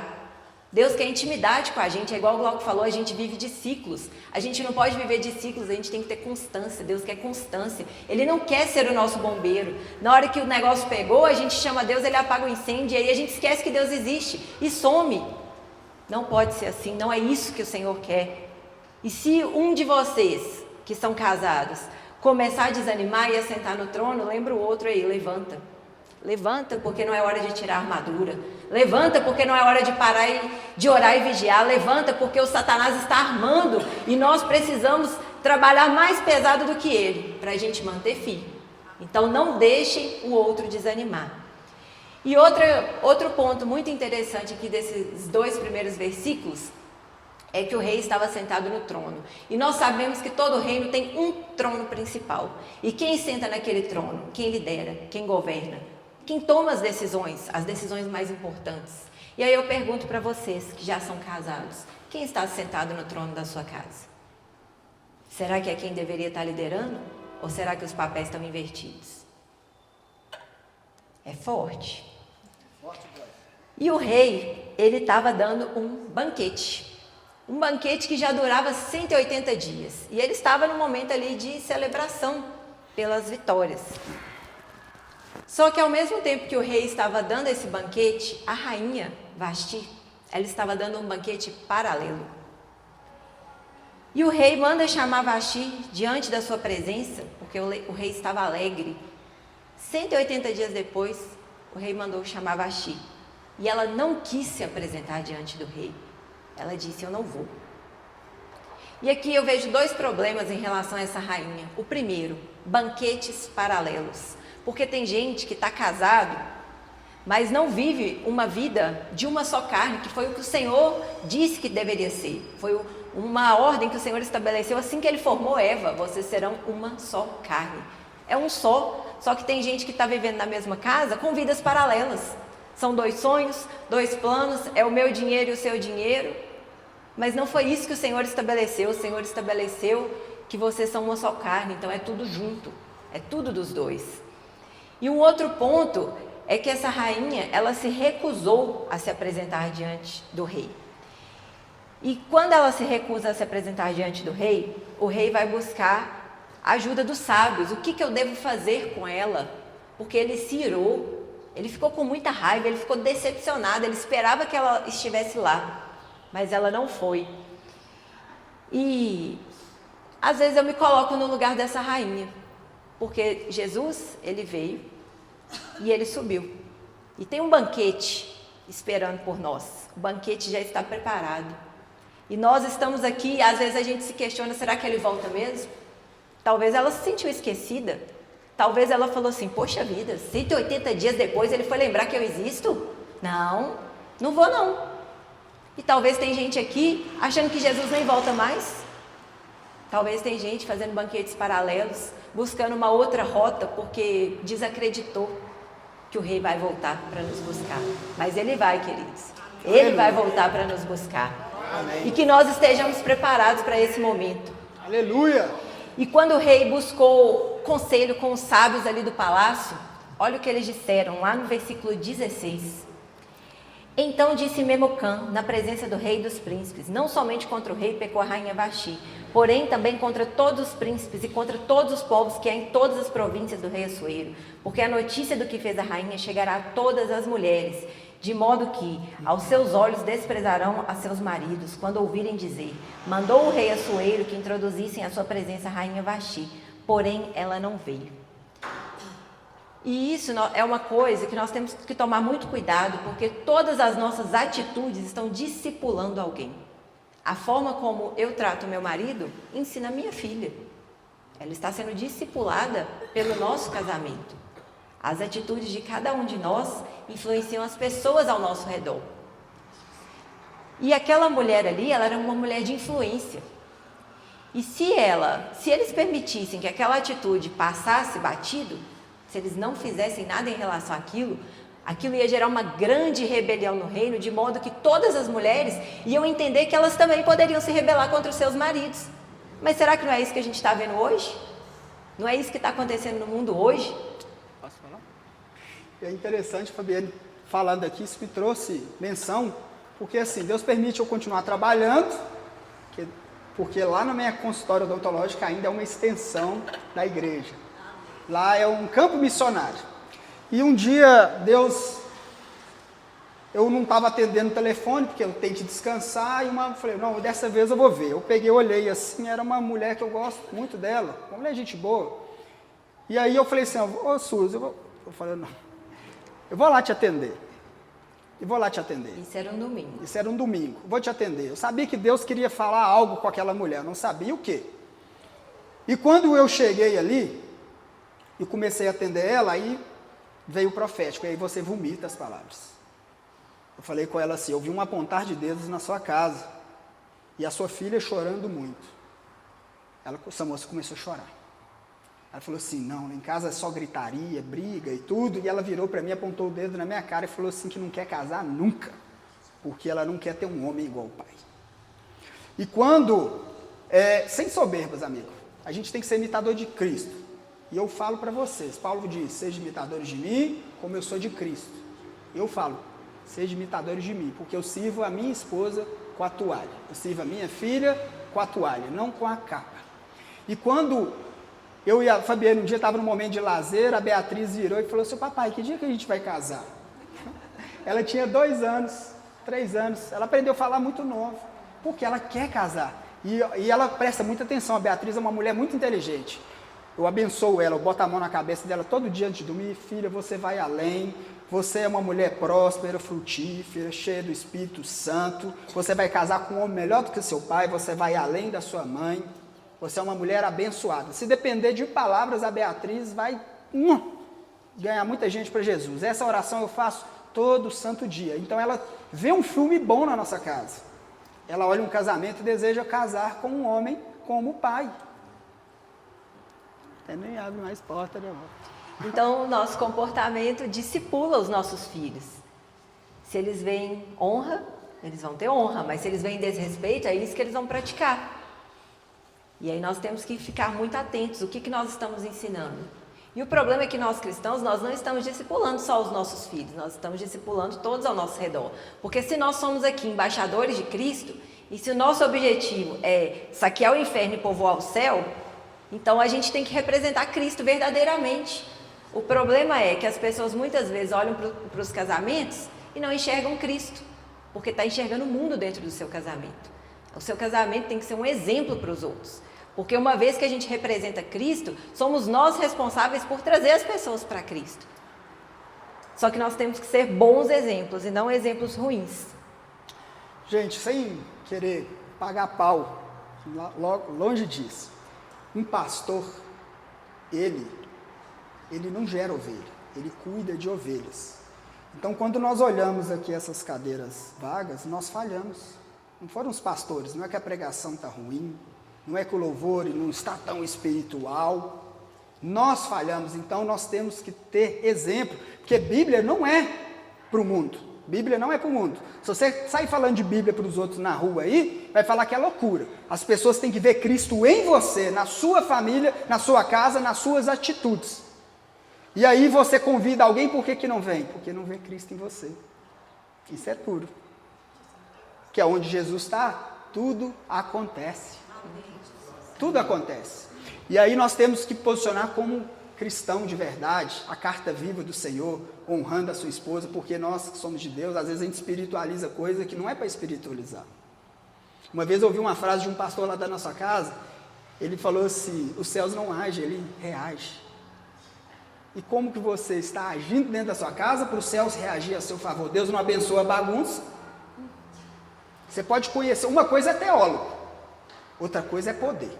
Deus quer intimidade com a gente, é igual o Glauco falou, a gente vive de ciclos. A gente não pode viver de ciclos, a gente tem que ter constância. Deus quer constância. Ele não quer ser o nosso bombeiro. Na hora que o negócio pegou, a gente chama Deus, ele apaga o incêndio, e aí a gente esquece que Deus existe e some. Não pode ser assim, não é isso que o Senhor quer. E se um de vocês, que são casados, começar a desanimar e a sentar no trono, lembra o outro aí, levanta. Levanta, porque não é hora de tirar a armadura. Levanta, porque não é hora de parar de orar e vigiar. Levanta, porque o Satanás está armando e nós precisamos trabalhar mais pesado do que ele, para a gente manter firme. Então não deixem o outro desanimar. E outro ponto muito interessante aqui desses 2 primeiros versículos é que o rei estava sentado no trono. E nós sabemos que todo reino tem um trono principal. E quem senta naquele trono? Quem lidera, quem governa, quem toma as decisões mais importantes. E aí eu pergunto para vocês que já são casados, quem está sentado no trono da sua casa? Será que é quem deveria estar liderando? Ou será que os papéis estão invertidos? É forte. E o rei, ele estava dando um banquete. Um banquete que já durava 180 dias. E ele estava num momento ali de celebração pelas vitórias. Só que ao mesmo tempo que o rei estava dando esse banquete, a rainha Vasti, ela estava dando um banquete paralelo. E o rei manda chamar Vasti diante da sua presença, porque o rei estava alegre. 180 dias depois, o rei mandou chamar Vasti. E ela não quis se apresentar diante do rei. Ela disse, eu não vou. E aqui eu vejo dois problemas em relação a essa rainha. O primeiro, banquetes paralelos. Porque tem gente que está casado, mas não vive uma vida de uma só carne, que foi o que o Senhor disse que deveria ser. Foi uma ordem que o Senhor estabeleceu assim que Ele formou Eva. Vocês serão uma só carne. É um só que tem gente que está vivendo na mesma casa com vidas paralelas. São dois sonhos, dois planos, é o meu dinheiro e o seu dinheiro. Mas não foi isso que o Senhor estabeleceu. O Senhor estabeleceu que vocês são uma só carne, então é tudo junto, é tudo dos dois. E um outro ponto é que essa rainha, ela se recusou a se apresentar diante do rei. E quando ela se recusa a se apresentar diante do rei, o rei vai buscar a ajuda dos sábios. O que eu devo fazer com ela? Porque ele se irou. Ele ficou com muita raiva, ele ficou decepcionado, ele esperava que ela estivesse lá, mas ela não foi. E às vezes eu me coloco no lugar dessa rainha, porque Jesus, ele veio e ele subiu. E tem um banquete esperando por nós, o banquete já está preparado. E nós estamos aqui, e às vezes a gente se questiona, será que ele volta mesmo? Talvez ela se sentiu esquecida. Talvez ela falou assim, poxa vida, 180 dias depois ele foi lembrar que eu existo? Não, não vou não. E talvez tem gente aqui achando que Jesus nem volta mais. Talvez tem gente fazendo banquetes paralelos, buscando uma outra rota, porque desacreditou que o rei vai voltar para nos buscar. Mas ele vai, queridos. Ele vai voltar para nos buscar. Amém. E que nós estejamos preparados para esse momento. Aleluia! E quando o rei buscou conselho com os sábios ali do palácio, olha o que eles disseram lá no versículo 16. Então disse Memucã, na presença do rei e dos príncipes, não somente contra o rei pecou a rainha Vasti, porém também contra todos os príncipes e contra todos os povos que há em todas as províncias do rei Assuero, porque a notícia do que fez a rainha chegará a todas as mulheres, de modo que aos seus olhos desprezarão a seus maridos, quando ouvirem dizer, mandou o rei Assuero que introduzissem à sua presença a rainha Vasti, porém ela não veio. E isso é uma coisa que nós temos que tomar muito cuidado, porque todas as nossas atitudes estão discipulando alguém. A forma como eu trato meu marido ensina a minha filha. Ela está sendo discipulada pelo nosso casamento. As atitudes de cada um de nós influenciam as pessoas ao nosso redor. E aquela mulher ali, ela era uma mulher de influência. E se eles permitissem que aquela atitude passasse batido, se eles não fizessem nada em relação àquilo, aquilo ia gerar uma grande rebelião no reino, de modo que todas as mulheres iam entender que elas também poderiam se rebelar contra os seus maridos. Mas será que não é isso que a gente está vendo hoje? Não é isso que está acontecendo no mundo hoje? Posso falar? É interessante, Fabiane, falando aqui, isso me trouxe menção, porque assim, Deus permite eu continuar trabalhando, porque lá na minha consultória odontológica ainda é uma extensão da igreja. Lá é um campo missionário. E um dia, eu não estava atendendo o telefone, porque eu tenho que descansar, e falei, não, dessa vez eu vou ver. Eu peguei, olhei assim, era uma mulher que eu gosto muito dela, uma mulher gente boa. E aí eu falei assim, ô Suzy, eu falei, não, eu vou lá te atender. E vou lá te atender. Isso era um domingo. Isso era um domingo. Vou te atender. Eu sabia que Deus queria falar algo com aquela mulher, não sabia o quê. E quando eu cheguei ali, e comecei a atender ela, aí veio o profético, e aí você vomita as palavras. Eu falei com ela assim, eu vi um apontar de dedos na sua casa. e a sua filha chorando muito. Essa moça começou a chorar. Ela falou assim, não, lá em casa é só gritaria, briga e tudo, e ela virou para mim, apontou o dedo na minha cara e falou assim que não quer casar nunca, porque ela não quer ter um homem igual o pai. E quando, sem soberbas, amigo, a gente tem que ser imitador de Cristo. E eu falo para vocês, Paulo diz, seja imitadores de mim, como eu sou de Cristo. Eu falo, seja imitadores de mim, porque eu sirvo a minha esposa com a toalha, eu sirvo a minha filha com a toalha, não com a capa. E quando eu e a Fabiana um dia estava num momento de lazer, a Beatriz virou e falou assim, papai, que dia que a gente vai casar? Ela tinha 2 anos, 3 anos, ela aprendeu a falar muito novo, porque ela quer casar. E ela presta muita atenção, a Beatriz é uma mulher muito inteligente. Eu abençoo ela, eu boto a mão na cabeça dela todo dia antes de dormir, filha, você vai além, você é uma mulher próspera, frutífera, cheia do Espírito Santo, você vai casar com um homem melhor do que seu pai, você vai além da sua mãe. Você é uma mulher abençoada. Se depender de palavras, a Beatriz vai ganhar muita gente para Jesus. Essa oração eu faço todo santo dia. Então ela vê um filme bom na nossa casa. Ela olha um casamento e deseja casar com um homem como o pai. Até nem abre mais porta, né? Então, o nosso comportamento discipula os nossos filhos. Se eles veem honra, eles vão ter honra. Mas se eles veem desrespeito, é isso que eles vão praticar. E aí nós temos que ficar muito atentos, o que nós estamos ensinando. E o problema é que nós cristãos, nós não estamos discipulando só os nossos filhos, nós estamos discipulando todos ao nosso redor. Porque se nós somos aqui embaixadores de Cristo, e se o nosso objetivo é saquear o inferno e povoar o céu, então a gente tem que representar Cristo verdadeiramente. O problema é que as pessoas muitas vezes olham para os casamentos e não enxergam Cristo, porque está enxergando o mundo dentro do seu casamento. O seu casamento tem que ser um exemplo para os outros. Porque uma vez que a gente representa Cristo, somos nós responsáveis por trazer as pessoas para Cristo. Só que nós temos que ser bons exemplos e não exemplos ruins. Gente, sem querer pagar pau, longe disso, um pastor, ele não gera ovelha, ele cuida de ovelhas. Então, quando nós olhamos aqui essas cadeiras vagas, nós falhamos. Não foram os pastores, não é que a pregação está ruim, não é que o louvor não está tão espiritual. Nós falhamos, então nós temos que ter exemplo, porque Bíblia não é para o mundo. Bíblia não é para o mundo. Se você sair falando de Bíblia para os outros na rua aí, vai falar que é loucura. As pessoas têm que ver Cristo em você, na sua família, na sua casa, nas suas atitudes. E aí você convida alguém, por que não vem? Porque não vê Cristo em você. Isso é puro. Que é onde Jesus está, tudo acontece. Tudo acontece. E aí nós temos que posicionar como cristão de verdade, a carta viva do Senhor, honrando a sua esposa, porque nós que somos de Deus, às vezes a gente espiritualiza coisa que não é para espiritualizar. Uma vez eu ouvi uma frase de um pastor lá da nossa casa, ele falou assim, os céus não agem, ele reage. E como que você está agindo dentro da sua casa para os céus reagir a seu favor? Deus não abençoa a bagunça. Você pode conhecer, uma coisa é teólogo, outra coisa é poder.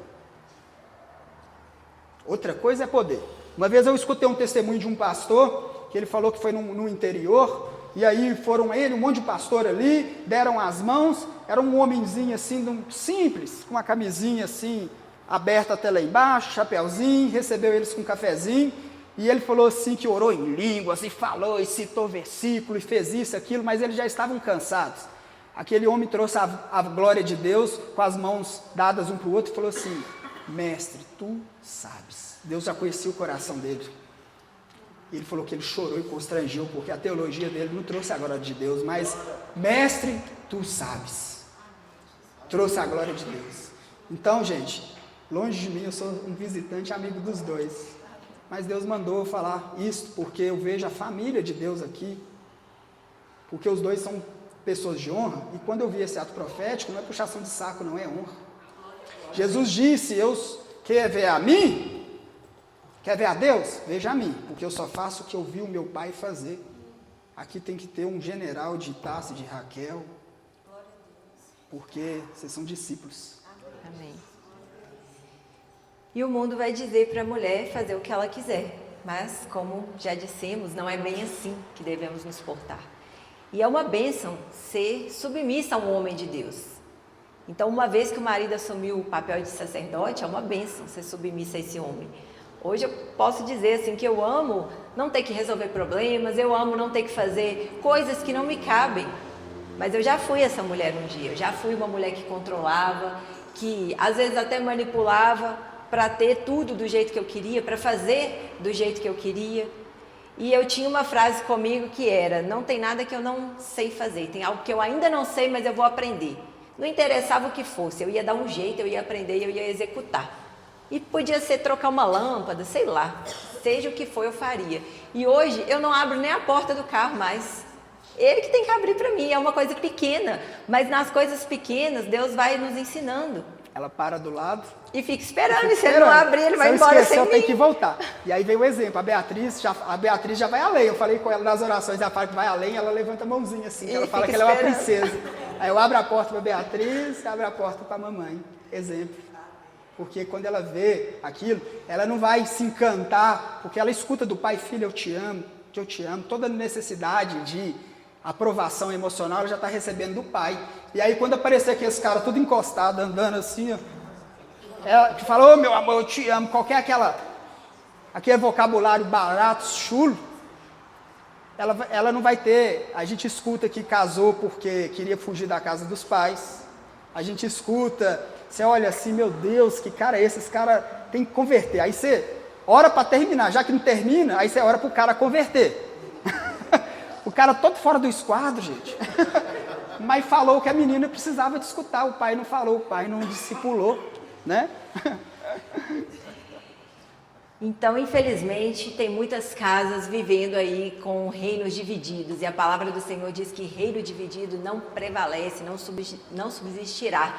Outra coisa é poder. Uma vez eu escutei um testemunho de um pastor, que ele falou que foi no interior, e aí foram ele, um monte de pastor ali, deram as mãos, era um homenzinho assim, simples, com uma camisinha assim, aberta até lá embaixo, chapéuzinho, recebeu eles com um cafezinho, e ele falou assim que orou em línguas, e falou, e citou versículo, e fez isso, aquilo, mas eles já estavam cansados. Aquele homem trouxe a glória de Deus, com as mãos dadas um para o outro, e falou assim, mestre, tu sabes. Deus já conhecia o coração dele. Ele falou que ele chorou e constrangiu, porque a teologia dele não trouxe a glória de Deus, mas, mestre, tu sabes. Trouxe a glória de Deus. Então, gente, longe de mim, eu sou um visitante amigo dos dois. Mas Deus mandou eu falar isso, porque eu vejo a família de Deus aqui. Porque os dois são pessoas de honra, e quando eu vi esse ato profético, não é puxação de saco, não é honra. Jesus disse, quer ver a mim? Quer ver a Deus? Veja a mim, porque eu só faço o que eu vi o meu pai fazer. Aqui tem que ter um general de Itácio, de Raquel, porque vocês são discípulos. Amém. E o mundo vai dizer para a mulher fazer o que ela quiser, mas como já dissemos, não é bem assim que devemos nos portar. E é uma bênção ser submissa a um homem de Deus. Então, uma vez que o marido assumiu o papel de sacerdote, é uma bênção ser submissa a esse homem. Hoje eu posso dizer assim que eu amo não ter que resolver problemas, eu amo não ter que fazer coisas que não me cabem. Mas eu já fui essa mulher um dia, eu já fui uma mulher que controlava, que às vezes até manipulava para ter tudo do jeito que eu queria, para fazer do jeito que eu queria. E eu tinha uma frase comigo que era: não tem nada que eu não sei fazer, tem algo que eu ainda não sei, mas eu vou aprender. Não interessava o que fosse, eu ia dar um jeito, eu ia aprender e eu ia executar. E podia ser trocar uma lâmpada, sei lá, seja o que for eu faria. E hoje eu não abro nem a porta do carro mais. Ele que tem que abrir para mim, é uma coisa pequena, mas nas coisas pequenas Deus vai nos ensinando. Ela para do lado e fica esperando, e se ele não abrir, ele vai embora sem mim. Tem que voltar. E aí vem o exemplo, a Beatriz já vai além. Eu falei com ela nas orações, ela fala que vai além, ela levanta a mãozinha assim, ela fala que ela é uma princesa. Aí eu abro a porta para a Beatriz, abro a porta para a mamãe. Exemplo. Porque quando ela vê aquilo, ela não vai se encantar, porque ela escuta do pai: filho, eu te amo, que eu te amo. Toda necessidade de aprovação emocional ela já está recebendo do pai. E aí quando aparecer aqueles caras tudo encostado, andando assim, ó, ela que fala: ô meu amor, eu te amo, qualquer aquele vocabulário barato, chulo, ela não vai ter. A gente escuta que casou porque queria fugir da casa dos pais. A gente escuta, você olha assim: meu Deus, que cara é esse? Esse cara tem que converter. Aí você ora para terminar, já que não termina, aí você ora para o cara converter. O cara todo fora do esquadro, gente. Mas falou que a menina precisava de escutar, o pai não falou, o pai não discipulou, né? Então, infelizmente, tem muitas casas vivendo aí com reinos divididos. E a palavra do Senhor diz que reino dividido não prevalece, não subsistirá.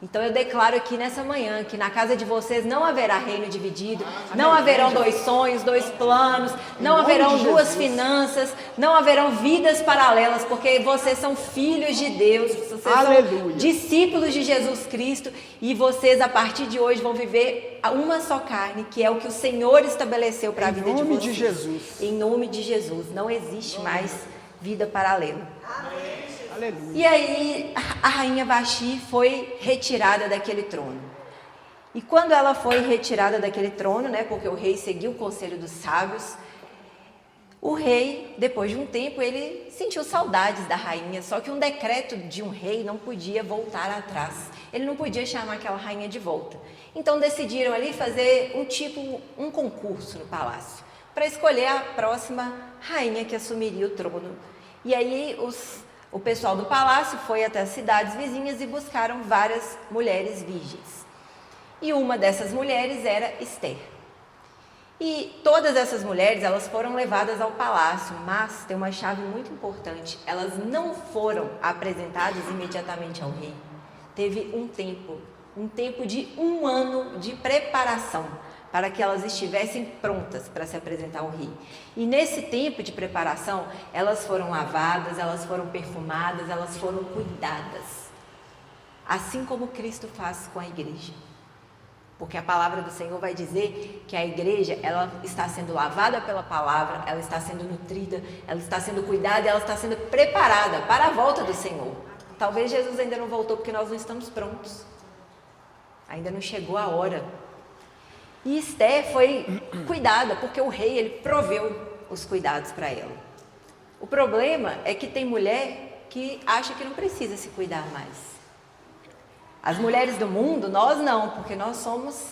Então eu declaro aqui nessa manhã que na casa de vocês não haverá reino dividido, não haverão dois sonhos, dois planos, não haverão duas finanças, não haverão vidas paralelas, porque vocês são filhos de Deus, vocês são discípulos de Jesus Cristo, e vocês a partir de hoje vão viver uma só carne, que é o que o Senhor estabeleceu para a vida de vocês. Em nome de Jesus. Em nome de Jesus. Não existe mais vida paralela. Amém. Aleluia. E aí a rainha Vaxi foi retirada daquele trono. E quando ela foi retirada daquele trono, né, porque o rei seguiu o conselho dos sábios, o rei, depois de um tempo, ele sentiu saudades da rainha, só que um decreto de um rei não podia voltar atrás. Ele não podia chamar aquela rainha de volta. Então decidiram ali fazer um concurso no palácio, para escolher a próxima rainha que assumiria o trono. E aí o pessoal do palácio foi até as cidades vizinhas e buscaram várias mulheres virgens. E uma dessas mulheres era Esther. E todas essas mulheres, elas foram levadas ao palácio, mas tem uma chave muito importante: elas não foram apresentadas imediatamente ao rei. Teve um tempo de 1 ano de preparação, para que elas estivessem prontas para se apresentar ao rei. E nesse tempo de preparação, elas foram lavadas, elas foram perfumadas, elas foram cuidadas. Assim como Cristo faz com a igreja. Porque a palavra do Senhor vai dizer que a igreja, ela está sendo lavada pela palavra, ela está sendo nutrida, ela está sendo cuidada, ela está sendo preparada para a volta do Senhor. Talvez Jesus ainda não voltou porque nós não estamos prontos. Ainda não chegou a hora. E Esther foi cuidada, porque o rei, ele proveu os cuidados para ela. O problema é que tem mulher que acha que não precisa se cuidar mais. As mulheres do mundo, nós não, porque nós somos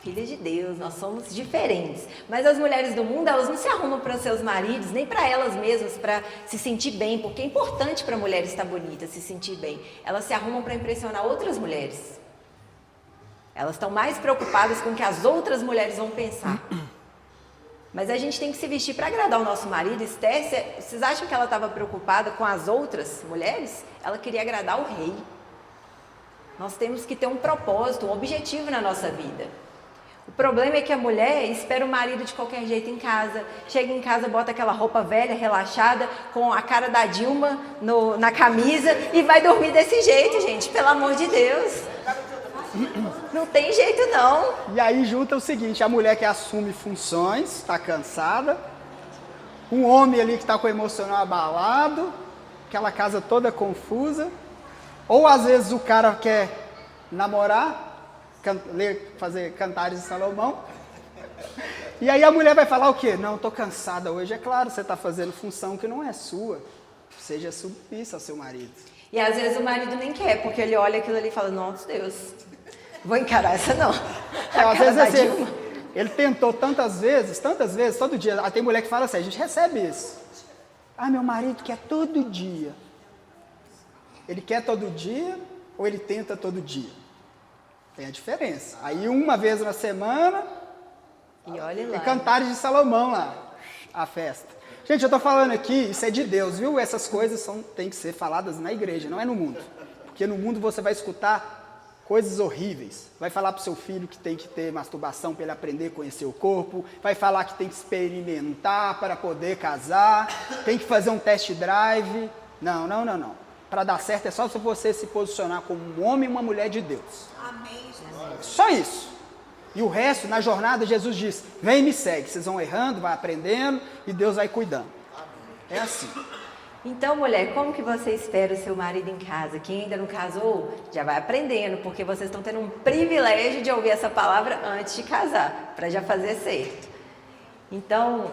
filhas de Deus, nós somos diferentes. Mas as mulheres do mundo, elas não se arrumam para seus maridos, nem para elas mesmas, para se sentir bem, porque é importante para a mulher estar bonita, se sentir bem. Elas se arrumam para impressionar outras mulheres. Elas estão mais preocupadas com o que as outras mulheres vão pensar. Mas a gente tem que se vestir para agradar o nosso marido. Esther, vocês acham que ela estava preocupada com as outras mulheres? Ela queria agradar o rei. Nós temos que ter um propósito, um objetivo na nossa vida. O problema é que a mulher espera o marido de qualquer jeito em casa. Chega em casa, bota aquela roupa velha, relaxada, com a cara da Dilma na camisa e vai dormir desse jeito, gente. Pelo amor de Deus. Não tem jeito não. E aí junta o seguinte: a mulher que assume funções, está cansada, um homem ali que está com o emocional abalado, aquela casa toda confusa, Ou às vezes o cara quer namorar, fazer Cantares de Salomão, e aí a mulher vai falar o quê? Não, estou cansada hoje. É claro, você está fazendo função que não é sua. Seja submissa ao seu marido. E às vezes o marido nem quer, porque ele olha aquilo ali e fala, nossa Deus, vou encarar essa não. Às vezes assim, ele tentou tantas vezes, todo dia. Tem mulher que fala assim, a gente recebe isso. Ah, meu marido quer todo dia. Ele quer todo dia ou ele tenta todo dia? Tem a diferença. Aí uma vez na semana, e olha lá. e Cantares de Salomão lá, a festa. Gente, eu estou falando aqui, isso é de Deus, viu? Essas coisas têm que ser faladas na igreja, não é no mundo. Porque no mundo você vai escutar coisas horríveis. Vai falar para o seu filho que tem que ter masturbação para ele aprender a conhecer o corpo. Vai falar que tem que experimentar para poder casar. Tem que fazer um test drive. Não. Para dar certo é só se você se posicionar como um homem e uma mulher de Deus. Amém, Jesus. Só isso. E o resto, na jornada, Jesus diz, vem e me segue. Vocês vão errando, vai aprendendo e Deus vai cuidando. É assim. Então, mulher, como que você espera o seu marido em casa? Quem ainda não casou, já vai aprendendo, porque vocês estão tendo um privilégio de ouvir essa palavra antes de casar, para já fazer certo. Então,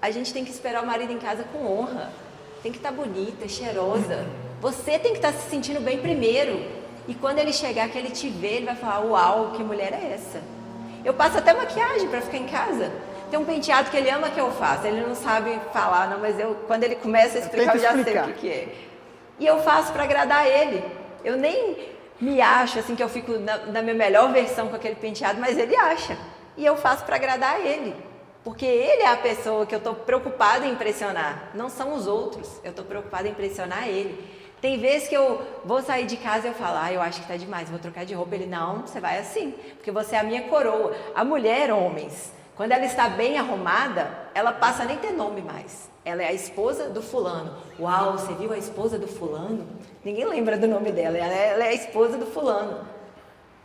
a gente tem que esperar o marido em casa com honra. Tem que estar bonita, cheirosa. Você tem que estar se sentindo bem primeiro. E quando ele chegar, que ele te vê, ele vai falar, uau, que mulher é essa? Eu passo até maquiagem para ficar em casa. Tem um penteado que ele ama que eu faço. Ele não sabe falar, não, mas quando ele começa a explicar, eu já sei o que é. E eu faço para agradar ele. Eu nem me acho assim que eu fico na minha melhor versão com aquele penteado, mas ele acha. E eu faço para agradar ele. Porque ele é a pessoa que eu estou preocupada em impressionar. Não são os outros. Eu estou preocupada em impressionar ele. Tem vezes que eu vou sair de casa e eu falo, eu acho que tá demais, vou trocar de roupa. Ele, não, você vai assim, porque você é a minha coroa. A mulher, homens, quando ela está bem arrumada, ela passa a nem ter nome mais. Ela é a esposa do fulano. Uau, você viu a esposa do fulano? Ninguém lembra do nome dela, ela é a esposa do fulano.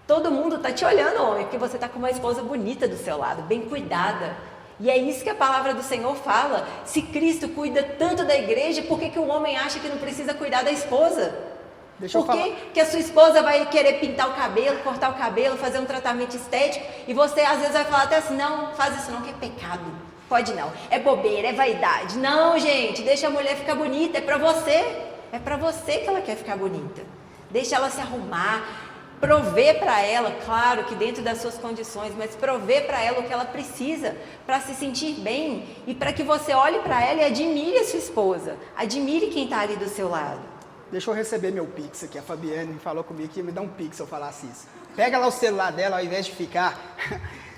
Todo mundo tá te olhando, homem, porque você tá com uma esposa bonita do seu lado, bem cuidada. E é isso que a palavra do Senhor fala. Se Cristo cuida tanto da igreja, por que o homem acha que não precisa cuidar da esposa? Por que a sua esposa vai querer pintar o cabelo, cortar o cabelo, fazer um tratamento estético, e você às vezes vai falar até assim, não, faz isso não, que é pecado. Pode não, é bobeira, é vaidade. Não, gente, deixa a mulher ficar bonita, é pra você. É pra você que ela quer ficar bonita. Deixa ela se arrumar. Prover para ela, claro que dentro das suas condições, mas prover para ela o que ela precisa para se sentir bem e para que você olhe para ela e admire a sua esposa, admire quem está ali do seu lado. Deixa eu receber meu Pix aqui, a Fabiane falou comigo que ia me dar um Pix se eu falasse isso. Pega lá o celular dela, ao invés de ficar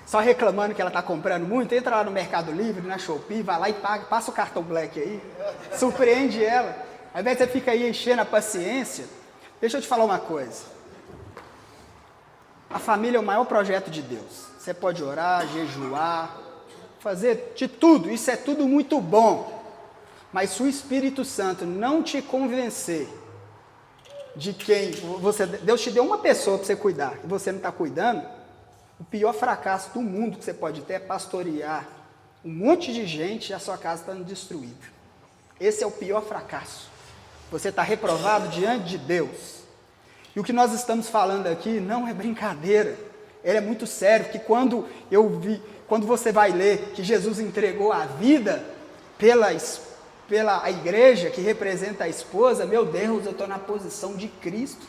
só reclamando que ela está comprando muito, entra lá no Mercado Livre, na Shopee, vai lá e paga, passa o cartão Black aí, surpreende ela. Ao invés de você ficar aí enchendo a paciência, deixa eu te falar uma coisa. A família é o maior projeto de Deus. Você pode orar, jejuar, fazer de tudo. Isso é tudo muito bom. Mas se o Espírito Santo não te convencer de quem Deus te deu uma pessoa para você cuidar e você não está cuidando, o pior fracasso do mundo que você pode ter é pastorear um monte de gente e a sua casa está destruída. Esse é o pior fracasso. Você está reprovado diante de Deus. E o que nós estamos falando aqui não é brincadeira, ele é muito sério, que quando você vai ler que Jesus entregou a vida pela igreja, que representa a esposa, meu Deus, eu estou na posição de Cristo,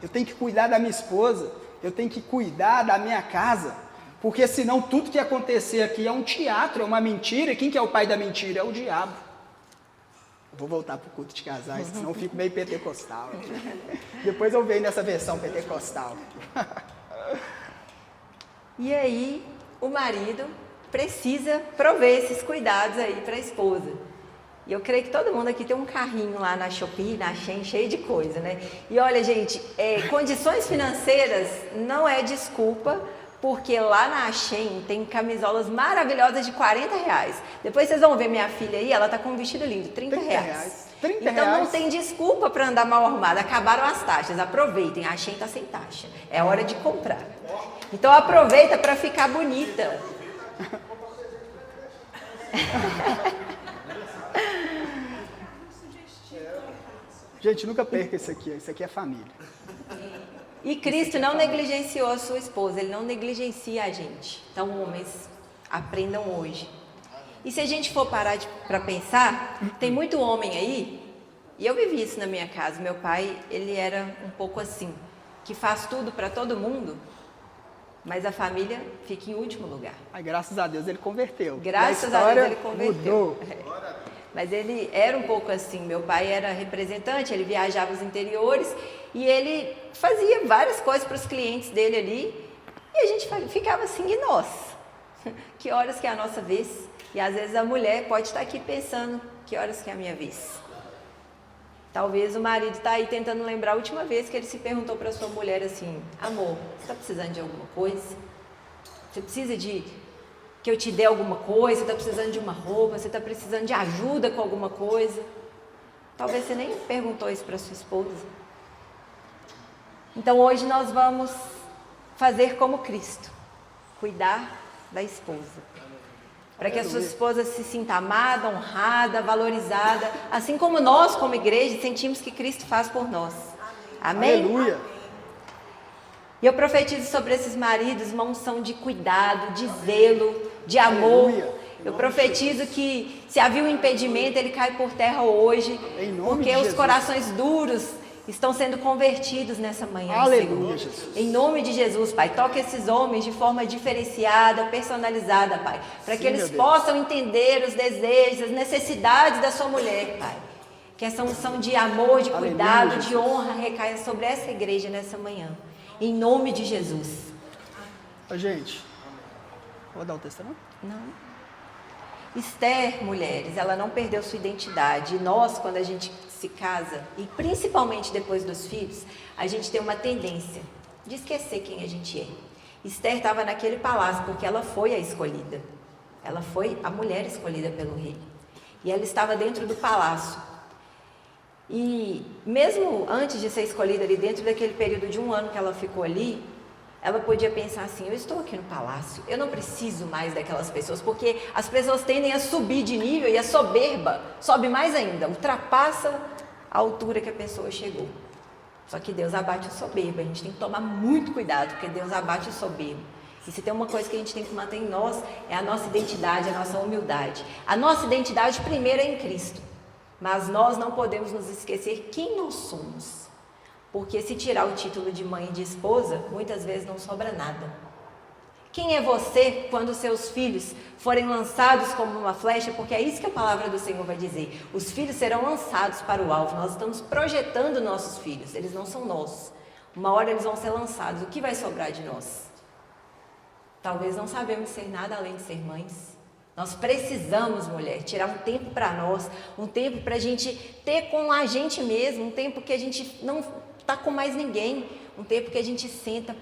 eu tenho que cuidar da minha esposa, eu tenho que cuidar da minha casa, porque senão tudo que acontecer aqui é um teatro, é uma mentira, e quem que é o pai da mentira? É o diabo. Vou voltar para o culto de casais, senão eu fico meio pentecostal. Depois eu venho nessa versão pentecostal. E aí, o marido precisa prover esses cuidados aí para a esposa. E eu creio que todo mundo aqui tem um carrinho lá na Shopee, na Shein, cheio de coisa, né? E olha, gente, condições financeiras não é desculpa, porque lá na Shein tem camisolas maravilhosas de R$40. Depois vocês vão ver minha filha aí, ela tá com um vestido lindo, R$30. Então não tem desculpa para andar mal arrumada. Acabaram as taxas, aproveitem, a Shein tá sem taxa. É hora de comprar. Então aproveita para ficar bonita. Gente, nunca perca isso aqui é família. E Cristo não negligenciou a sua esposa, Ele não negligencia a gente. Então, homens, aprendam hoje. E se a gente for parar para pensar, tem muito homem aí, e eu vivi isso na minha casa. Meu pai, ele era um pouco assim, que faz tudo para todo mundo, mas a família fica em último lugar. Ai, graças a Deus ele converteu. Graças a Deus ele converteu. Mudou. Mas ele era um pouco assim. Meu pai era representante, ele viajava os interiores e ele fazia várias coisas para os clientes dele ali. E a gente ficava assim, e nós? Que horas que é a nossa vez? E às vezes a mulher pode estar aqui pensando, que horas que é a minha vez? Talvez o marido está aí tentando lembrar a última vez que ele se perguntou para sua mulher assim: amor, você está precisando de alguma coisa? Você precisa de que eu te dê alguma coisa? Você está precisando de uma roupa? Você está precisando de ajuda com alguma coisa? Talvez você nem perguntou isso para sua esposa. Então hoje nós vamos fazer como Cristo, cuidar da esposa. Para que a sua esposa se sinta amada, honrada, valorizada, assim como nós, como igreja, sentimos que Cristo faz por nós. Amém? Aleluia. E eu profetizo sobre esses maridos uma unção de cuidado, de zelo, de amor. Aleluia. Eu profetizo que se havia um impedimento, ele cai por terra hoje, Em nome porque de os Jesus. corações duros estão sendo convertidos nessa manhã, Aleluia, Senhor. Jesus. Em nome de Jesus, Pai, toca esses homens de forma diferenciada, personalizada, Pai, para que Sim, eles meu Deus. possam entender os desejos, as necessidades da sua mulher, Pai. Que essa unção de amor, de Aleluia, cuidado, Jesus. de honra recaia sobre essa igreja nessa manhã. Em nome de Jesus. Ô, gente, vou dar o testemunho? Não. Esther, mulheres, ela não perdeu sua identidade. E nós, quando a gente se casa, e principalmente depois dos filhos, a gente tem uma tendência de esquecer quem a gente é. Esther estava naquele palácio porque ela foi a escolhida. Ela foi a mulher escolhida pelo rei. E ela estava dentro do palácio. E mesmo antes de ser escolhida ali, dentro daquele período de 1 ano que ela ficou ali, ela podia pensar assim: eu estou aqui no palácio, eu não preciso mais daquelas pessoas, porque as pessoas tendem a subir de nível e a soberba sobe mais ainda, ultrapassa a altura que a pessoa chegou. Só que Deus abate o soberbo, a gente tem que tomar muito cuidado, porque Deus abate o soberbo. E se tem uma coisa que a gente tem que manter em nós, é a nossa identidade, a nossa humildade. A nossa identidade primeiro é em Cristo, mas nós não podemos nos esquecer quem nós somos. Porque se tirar o título de mãe e de esposa, muitas vezes não sobra nada. Quem é você quando seus filhos forem lançados como uma flecha? Porque é isso que a palavra do Senhor vai dizer. Os filhos serão lançados para o alvo. Nós estamos projetando nossos filhos. Eles não são nossos. Uma hora eles vão ser lançados. O que vai sobrar de nós? Talvez não sabemos ser nada além de ser mães. Nós precisamos, mulher, tirar um tempo para nós. Um tempo para a gente ter com a gente mesmo. Um tempo que a gente não está com mais ninguém. Um tempo que a gente senta,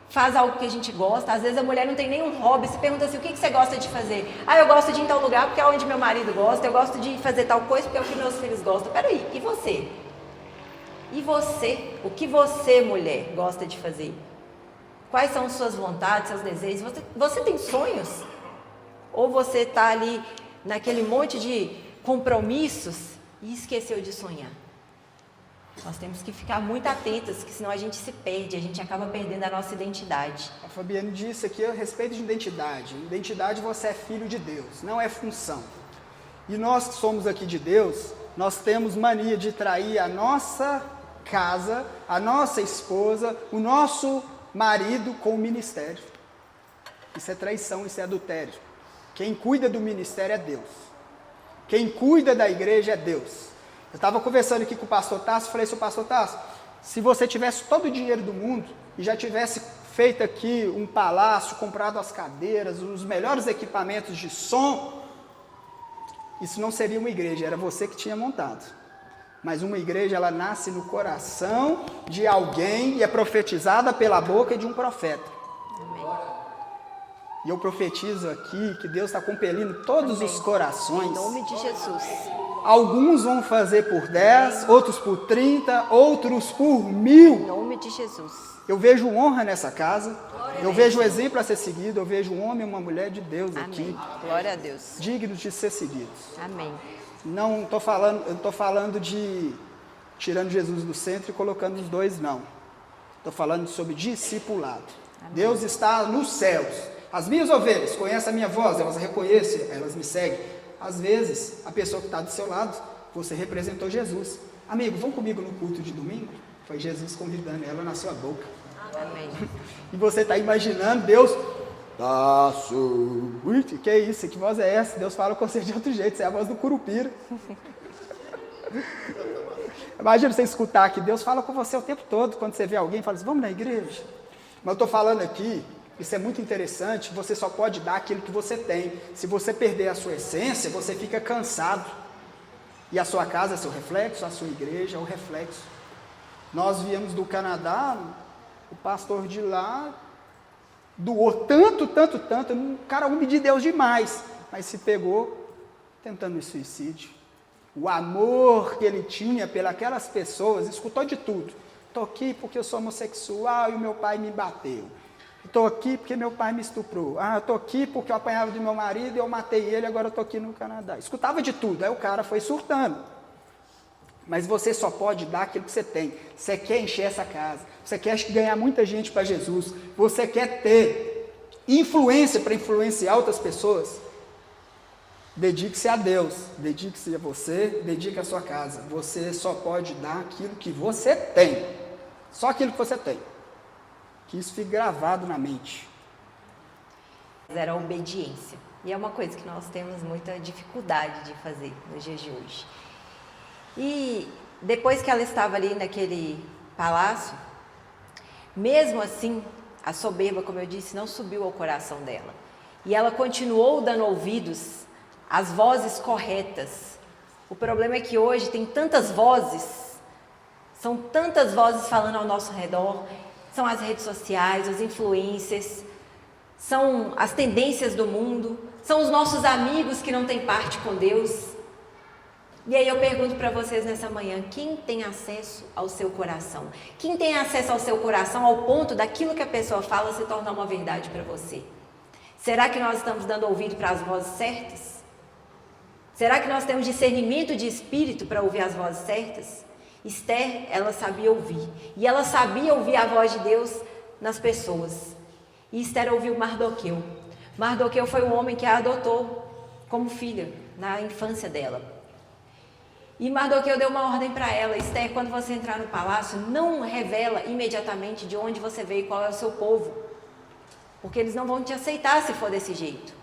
faz algo que a gente gosta. Às vezes a mulher não tem nenhum hobby. Se pergunta assim: o que você gosta de fazer? Ah, eu gosto de ir em tal lugar porque é onde meu marido gosta. Eu gosto de fazer tal coisa porque é o que meus filhos gostam. Peraí, e você? E você? O que você, mulher, gosta de fazer? Quais são suas vontades, seus desejos? Você tem sonhos? Ou você está ali naquele monte de compromissos e esqueceu de sonhar? Nós temos que ficar muito atentas, porque senão a gente se perde, a gente acaba perdendo a nossa identidade. A Fabiane disse aqui a respeito de identidade. Identidade, você é filho de Deus, não é função. E nós que somos aqui de Deus, nós temos mania de trair a nossa casa, a nossa esposa, o nosso marido com o ministério. Isso é traição, isso é adultério. Quem cuida do ministério é Deus. Quem cuida da igreja é Deus. Eu estava conversando aqui com o pastor Tasso, falei assim: pastor Tasso, se você tivesse todo o dinheiro do mundo e já tivesse feito aqui um palácio, comprado as cadeiras, os melhores equipamentos de som, isso não seria uma igreja, era você que tinha montado. Mas uma igreja, ela nasce no coração de alguém e é profetizada pela boca de um profeta. Amém. E eu profetizo aqui que Deus está compelindo todos Amém. Os corações. Em nome de Jesus. Alguns vão fazer por 10, outros por 30, outros por Em 1000. nome de Jesus. Eu vejo honra nessa casa, eu vejo exemplo a ser seguido, eu vejo um homem e uma mulher de Deus Amém. aqui, Glória a Deus. dignos de ser seguidos. Amém. Não estou falando, eu estou falando de tirando Jesus do centro e colocando os dois, não. Estou falando sobre discipulado. Amém. Deus está nos céus. As minhas ovelhas conhecem a minha voz, elas reconhecem, elas me seguem. Às vezes, a pessoa que está do seu lado, você representou Jesus. Amigo, vão comigo no culto de domingo? Foi Jesus convidando ela na sua boca. Amém. E você está imaginando Deus... que é isso? Que voz é essa? Deus fala com você de outro jeito, você é a voz do Curupira. Imagina você escutar que Deus fala com você o tempo todo, quando você vê alguém, fala assim, vamos na igreja. Mas eu estou falando aqui, isso é muito interessante, você só pode dar aquilo que você tem. Se você perder a sua essência, você fica cansado. E a sua casa é seu reflexo, a sua igreja é o reflexo. Nós viemos do Canadá, o pastor de lá doou tanto, um cara homem de Deus demais, mas se pegou tentando suicídio. O amor que ele tinha pelas pessoas, escutou de tudo. Estou aqui porque eu sou homossexual e o meu pai me bateu. Estou aqui porque meu pai me estuprou. Estou aqui porque eu apanhava do meu marido e eu matei ele, agora estou aqui no Canadá. Escutava de tudo, aí o cara foi surtando. Mas você só pode dar aquilo que você tem. Você quer encher essa casa, você quer ganhar muita gente para Jesus, você quer ter influência para influenciar outras pessoas. Dedique-se a Deus, dedique-se a você, dedique a sua casa. Você só pode dar aquilo que você tem. Só aquilo que você tem. Que isso fique gravado na mente. Era a obediência. E é uma coisa que nós temos muita dificuldade de fazer nos dias de hoje. E depois que ela estava ali naquele palácio, mesmo assim, a soberba, como eu disse, não subiu ao coração dela. E ela continuou dando ouvidos às vozes corretas. O problema é que hoje tem tantas vozes, são tantas vozes falando ao nosso redor, são as redes sociais, os influencers, são as tendências do mundo, são os nossos amigos que não têm parte com Deus. E aí eu pergunto para vocês nessa manhã, quem tem acesso ao seu coração? Quem tem acesso ao seu coração ao ponto daquilo que a pessoa fala se tornar uma verdade para você? Será que nós estamos dando ouvido para as vozes certas? Será que nós temos discernimento de espírito para ouvir as vozes certas? Esther, ela sabia ouvir. E ela sabia ouvir a voz de Deus nas pessoas. E Esther ouviu Mardoqueu. Mardoqueu foi o homem que a adotou como filha na infância dela. E Mardoqueu deu uma ordem para ela, Esther, quando você entrar no palácio, não revela imediatamente de onde você veio e qual é o seu povo, porque eles não vão te aceitar se for desse jeito.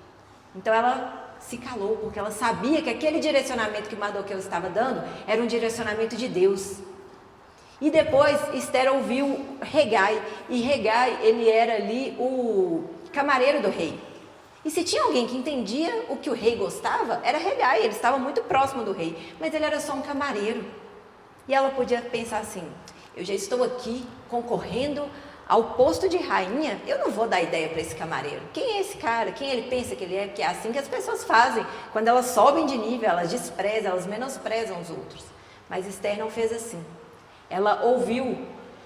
Então ela se calou, porque ela sabia que aquele direcionamento que Mardoqueu estava dando era um direcionamento de Deus. E depois Esther ouviu Hegai, e Hegai, ele era ali o camareiro do rei. E se tinha alguém que entendia o que o rei gostava, era Hegai, ele estava muito próximo do rei, mas ele era só um camareiro. E ela podia pensar assim, eu já estou aqui concorrendo ao posto de rainha, eu não vou dar ideia para esse camareiro. Quem é esse cara? Quem ele pensa que ele é? Porque é assim que as pessoas fazem. Quando elas sobem de nível, elas desprezam, elas menosprezam os outros. Mas Esther não fez assim. Ela ouviu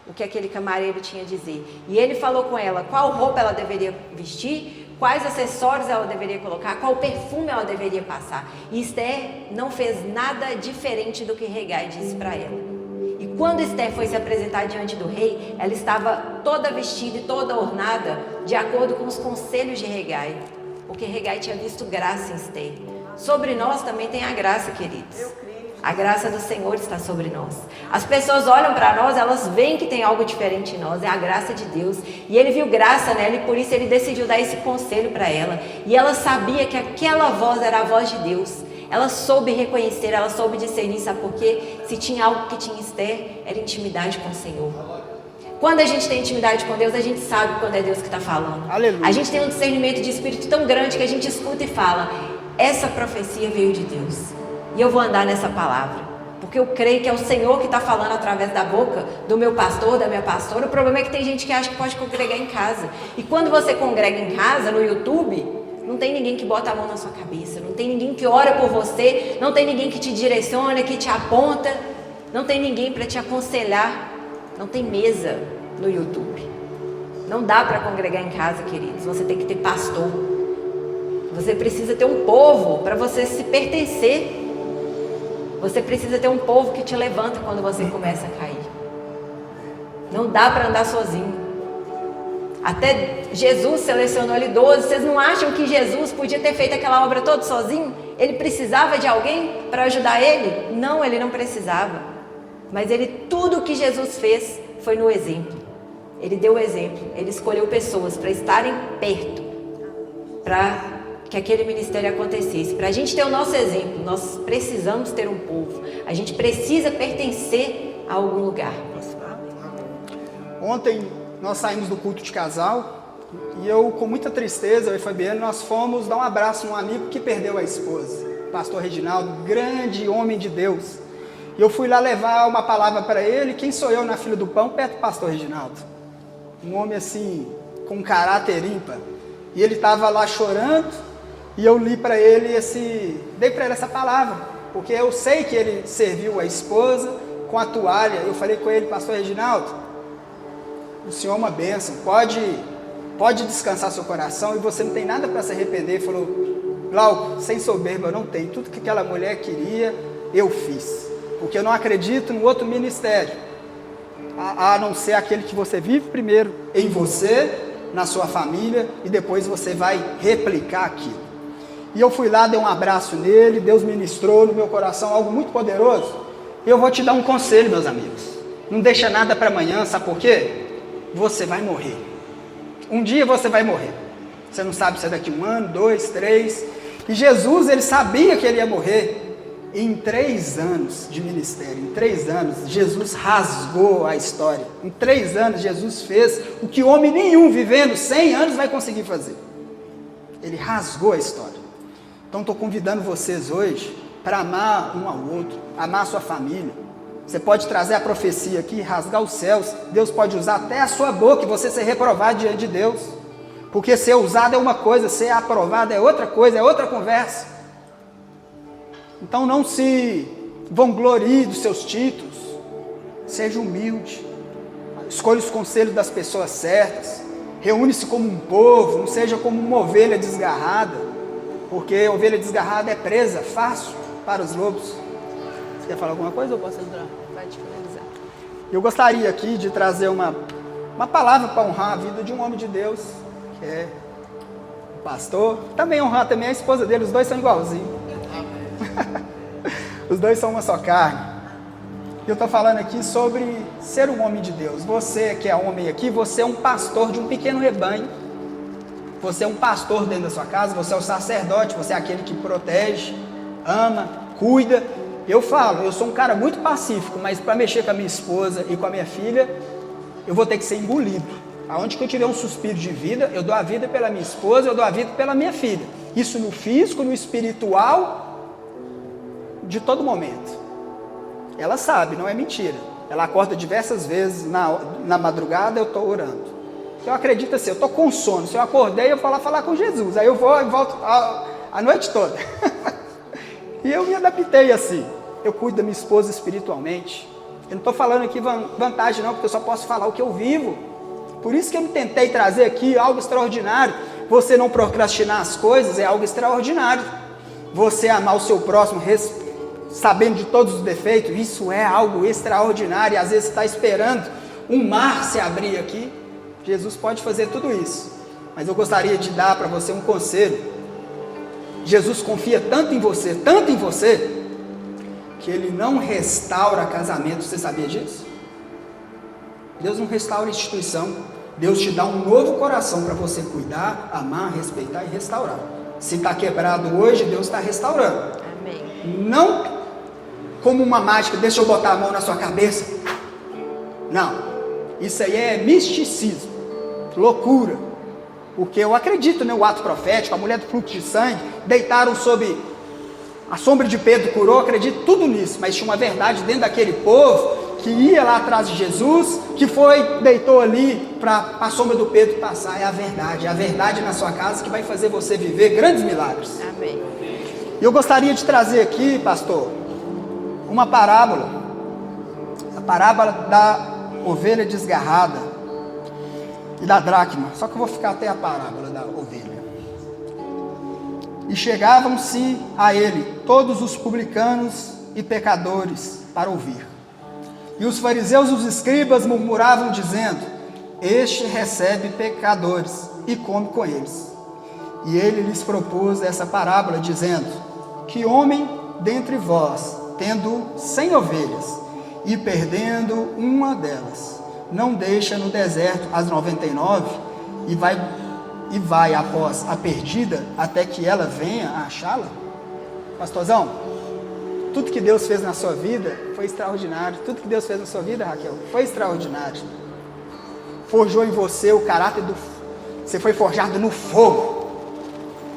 o que aquele camareiro tinha a dizer. E ele falou com ela qual roupa ela deveria vestir, quais acessórios ela deveria colocar, qual perfume ela deveria passar. E Esther não fez nada diferente do que Hegai disse para ela. E quando Esther foi se apresentar diante do rei, ela estava toda vestida e toda ornada de acordo com os conselhos de Hegai, porque Hegai tinha visto graça em Esther. Sobre nós também tem a graça, queridos. A graça do Senhor está sobre nós. As pessoas olham para nós, elas veem que tem algo diferente em nós, é a graça de Deus. E ele viu graça nela e por isso ele decidiu dar esse conselho para ela. E ela sabia que aquela voz era a voz de Deus. Ela soube reconhecer, ela soube discernir, sabe por quê? Se tinha algo que tinha Esther, era intimidade com o Senhor. Quando a gente tem intimidade com Deus, a gente sabe quando é Deus que está falando. Aleluia. A gente tem um discernimento de espírito tão grande que a gente escuta e fala, essa profecia veio de Deus. E eu vou andar nessa palavra, porque eu creio que é o Senhor que está falando através da boca do meu pastor, da minha pastora. O problema é que tem gente que acha que pode congregar em casa. E quando você congrega em casa, no YouTube, não tem ninguém que bota a mão na sua cabeça, não tem ninguém que ora por você, não tem ninguém que te direciona, que te aponta, não tem ninguém para te aconselhar, não tem mesa no YouTube. Não dá para congregar em casa, queridos, você tem que ter pastor. Você precisa ter um povo para você se pertencer. Você precisa ter um povo que te levanta quando você começa a cair. Não dá para andar sozinho. Até Jesus selecionou ali 12. Vocês não acham que Jesus podia ter feito aquela obra toda sozinho? Ele precisava de alguém para ajudar ele? Não, ele não precisava. Mas tudo que Jesus fez foi no exemplo. Ele deu o exemplo. Ele escolheu pessoas para estarem perto, para que aquele ministério acontecesse. Para a gente ter o nosso exemplo, nós precisamos ter um povo. A gente precisa pertencer a algum lugar. Ontem nós saímos do culto de casal e eu, com muita tristeza, eu e Fabiano, nós fomos dar um abraço a um amigo que perdeu a esposa, pastor Reginaldo, grande homem de Deus. E eu fui lá levar uma palavra para ele. Quem sou eu na fila do pão perto do pastor Reginaldo? Um homem assim, com caráter ímpar. E ele estava lá chorando e eu li para ele dei para ele essa palavra, porque eu sei que ele serviu a esposa com a toalha. Eu falei com ele: pastor Reginaldo, o Senhor é uma bênção, pode descansar seu coração e você não tem nada para se arrepender. Ele falou: Glauco, sem soberba eu não tenho, tudo que aquela mulher queria eu fiz, porque eu não acredito no outro ministério, a não ser aquele que você vive primeiro em você, na sua família, e depois você vai replicar aquilo. E eu fui lá, dei um abraço nele, Deus ministrou no meu coração algo muito poderoso. E eu vou te dar um conselho, meus amigos: não deixa nada para amanhã, sabe por quê? Você vai morrer. Um dia você vai morrer. Você não sabe se é daqui 1 ano, 2, 3. E Jesus, ele sabia que ele ia morrer. Em 3 anos de ministério, em 3 anos, Jesus rasgou a história. Em 3 anos, Jesus fez o que homem nenhum vivendo 100 anos vai conseguir fazer. Ele rasgou a história. Então, estou convidando vocês hoje para amar um ao outro, amar a sua família. Você pode trazer a profecia aqui, rasgar os céus. Deus pode usar até a sua boca e você ser reprovado diante de Deus. Porque ser usado é uma coisa, ser aprovado é outra coisa, é outra conversa. Então não se vanglorie dos seus títulos. Seja humilde. Escolha os conselhos das pessoas certas. Reúne-se como um povo, não seja como uma ovelha desgarrada. Porque ovelha desgarrada é presa fácil para os lobos. Você quer falar alguma coisa ou posso entrar? Pode finalizar. Eu gostaria aqui de trazer uma palavra para honrar a vida de um homem de Deus, que é o pastor. Também honrar também a esposa dele, os dois são igualzinhos. Os dois são uma só carne. Eu estou falando aqui sobre ser um homem de Deus. Você que é homem aqui, você é um pastor de um pequeno rebanho. Você é um pastor dentro da sua casa, você é o sacerdote, você é aquele que protege, ama, cuida. Eu falo, eu sou um cara muito pacífico, mas para mexer com a minha esposa e com a minha filha, eu vou ter que ser engolido. Aonde que eu tiver um suspiro de vida, eu dou a vida pela minha esposa, eu dou a vida pela minha filha. Isso no físico, no espiritual, de todo momento. Ela sabe, não é mentira. Ela acorda diversas vezes na madrugada, eu estou orando. Eu acredito assim, eu estou com sono. Se eu acordei, eu vou lá falar com Jesus. Aí eu vou e volto a noite toda. E eu me adaptei assim. Eu cuido da minha esposa espiritualmente. Eu não estou falando aqui vantagem não, porque eu só posso falar o que eu vivo. Por isso que eu me tentei trazer aqui algo extraordinário. Você não procrastinar as coisas é algo extraordinário. Você amar o seu próximo, sabendo de todos os defeitos, isso é algo extraordinário. E às vezes você está esperando um mar se abrir aqui. Jesus pode fazer tudo isso. Mas eu gostaria de dar para você um conselho. Jesus confia tanto em você, que Ele não restaura casamento. Você sabia disso? Deus não restaura instituição. Deus te dá um novo coração para você cuidar, amar, respeitar e restaurar. Se está quebrado hoje, Deus está restaurando. Amém. Não como uma mágica, deixa eu botar a mão na sua cabeça. Não, isso aí é misticismo, loucura. Porque eu acredito no ato profético, a mulher do fluxo de sangue, deitaram sob a sombra de Pedro, curou, acredito tudo nisso. Mas tinha uma verdade dentro daquele povo, que ia lá atrás de Jesus, que deitou ali para a sombra do Pedro passar. É a verdade na sua casa que vai fazer você viver grandes milagres. Amém. E eu gostaria de trazer aqui, pastor, uma parábola, a parábola da ovelha desgarrada e da dracma, só que eu vou ficar até a parábola da ovelha. E chegavam-se a ele todos os publicanos e pecadores para ouvir. E os fariseus e os escribas murmuravam, dizendo: este recebe pecadores e come com eles. E ele lhes propôs essa parábola, dizendo: que homem dentre vós, tendo 100 ovelhas, e perdendo uma delas, não deixa no deserto as 99 e vai após a perdida até que ela venha a achá-la? Pastorzão, tudo que Deus fez na sua vida foi extraordinário. Tudo que Deus fez na sua vida, Raquel, foi extraordinário. Forjou em você o caráter você foi forjado no fogo,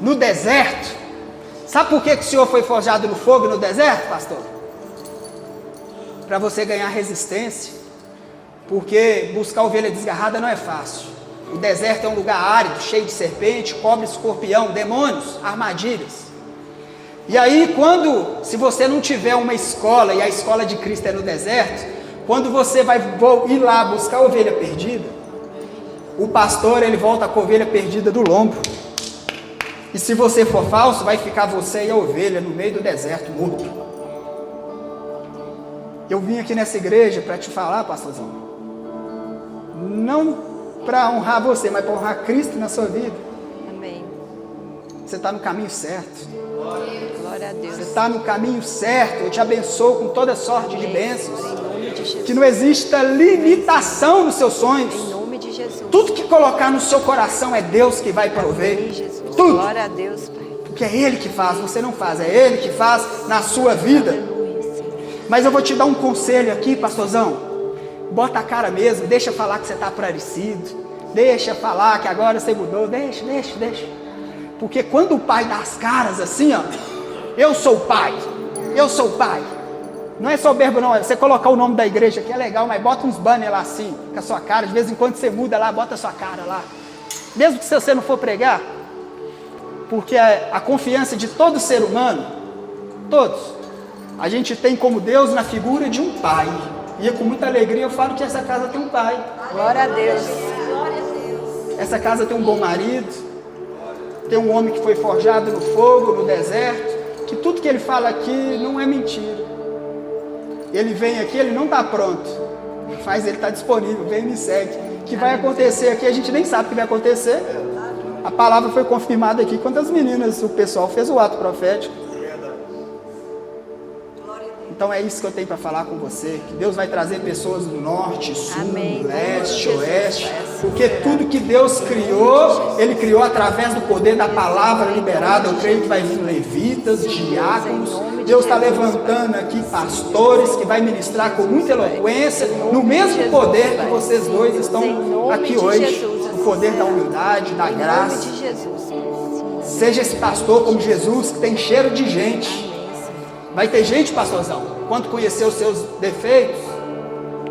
no deserto. Sabe por que o senhor foi forjado no fogo e no deserto, pastor? Para você ganhar resistência. Porque buscar ovelha desgarrada não é fácil. O deserto é um lugar árido, cheio de serpente, cobra, escorpião, demônios, armadilhas. E aí, se você não tiver uma escola, e a escola de Cristo é no deserto, quando você vai ir lá buscar a ovelha perdida, o pastor, ele volta com a ovelha perdida do lombo. E se você for falso, vai ficar você e a ovelha no meio do deserto, morto. Eu vim aqui nessa igreja para te falar, pastorzão, não para honrar você, mas para honrar Cristo na sua vida. Amém. Você está no caminho certo. Glória a Deus. Você está no caminho certo. Eu te abençoo com toda sorte de bênçãos. Em nome de Jesus. Que não exista limitação nos seus sonhos. Em nome de Jesus. Tudo que colocar no seu coração é Deus que vai prover. Amém, Jesus. Tudo. Glória a Deus, Pai. Porque é Ele que faz, você não faz. É Ele que faz na sua vida. Aleluia, Senhor. Mas eu vou te dar um conselho aqui, pastorzão. Bota a cara mesmo. Deixa falar que você está parecido. Deixa falar que agora você mudou. Deixa. Porque quando o pai dá as caras assim, ó, eu sou o pai. Não é soberbo não, é você colocar o nome da igreja que é legal, mas bota uns banners lá assim, com a sua cara, de vez em quando você muda lá, bota a sua cara lá. Mesmo que você não for pregar, porque a confiança de todo ser humano, todos, a gente tem como Deus na figura de um pai. E com muita alegria eu falo que essa casa tem um pai. Glória a Deus. Essa casa tem um bom marido. Tem um homem que foi forjado no fogo, no deserto, que tudo que ele fala aqui não é mentira. Ele vem aqui, ele não está pronto, mas ele está disponível, vem e me segue. O que vai acontecer aqui, a gente nem sabe o que vai acontecer. A palavra foi confirmada aqui, quando as meninas, o pessoal fez o ato profético. Então é isso que eu tenho para falar com você, que Deus vai trazer pessoas do norte, sul, Amém. leste, oeste, porque tudo que Deus criou, Ele criou através do poder da palavra liberada. Eu creio que vai vir levitas, diáconos. Deus está levantando aqui pastores que vai ministrar com muita eloquência, no mesmo poder que vocês dois estão aqui hoje, o poder da humildade, da graça. Seja esse pastor como Jesus, que tem cheiro de gente. Vai ter gente, pastorzão, quando conhecer os seus defeitos,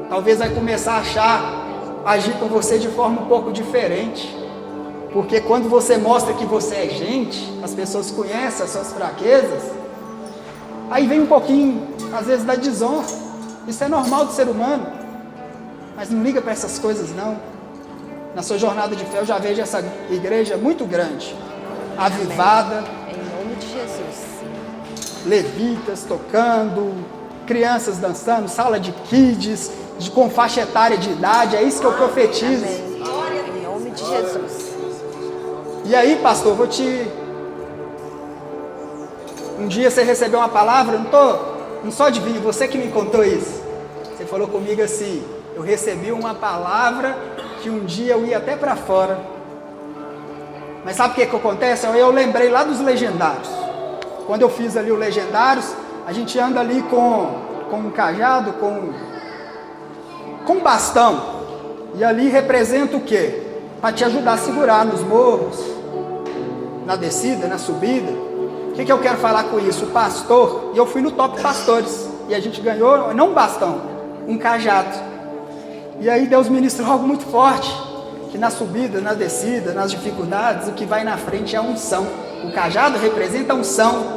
talvez vai começar a agir com você de forma um pouco diferente. Porque quando você mostra que você é gente, as pessoas conhecem as suas fraquezas, aí vem um pouquinho, às vezes, da desonra. Isso é normal do ser humano. Mas não liga para essas coisas, não. Na sua jornada de fé, eu já vejo essa igreja muito grande, avivada. Em nome de Jesus. Levitas tocando, crianças dançando, sala de kids, com faixa etária de idade, é isso que eu profetizo. Amém. Em nome de Jesus. E aí, pastor, um dia você recebeu uma palavra, não só adivinho, você que me contou isso. Você falou comigo assim: eu recebi uma palavra que um dia eu ia até para fora. Mas sabe o que acontece? Eu lembrei lá dos legendários. Quando eu fiz ali o Legendários, a gente anda ali com um cajado, com um bastão. E ali representa o quê? Para te ajudar a segurar nos morros, na descida, na subida. O que eu quero falar com isso? O pastor, e eu fui no Top Pastores, e a gente ganhou, não um bastão, um cajado. E aí Deus ministrou algo muito forte, que na subida, na descida, nas dificuldades, o que vai na frente é a unção. O cajado representa a unção.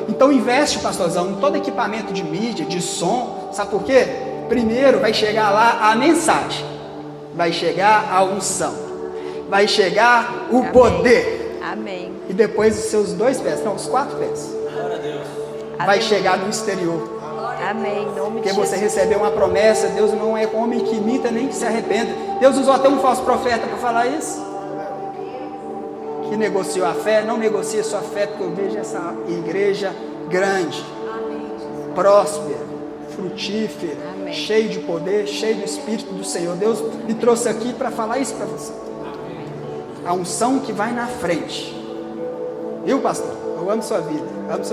Então investe, pastorzão, em todo equipamento de mídia, de som. Sabe por quê? Primeiro vai chegar lá a mensagem, vai chegar a unção, vai chegar o poder. Amém. E depois os seus 2 pés, não, os 4 pés. Vai chegar no exterior. Amém. Em nome de Porque você Jesus. recebeu uma promessa, Deus não é homem que imita nem que se arrependa. Deus usou até um falso profeta para falar isso. Que negociou a fé, não negocie a sua fé, porque eu vejo essa igreja grande, próspera, frutífera, Amém. cheio de poder, cheio do Espírito do Senhor. Deus me trouxe aqui para falar isso para você. A unção que vai na frente. Viu, pastor? Eu amo sua vida, amo sua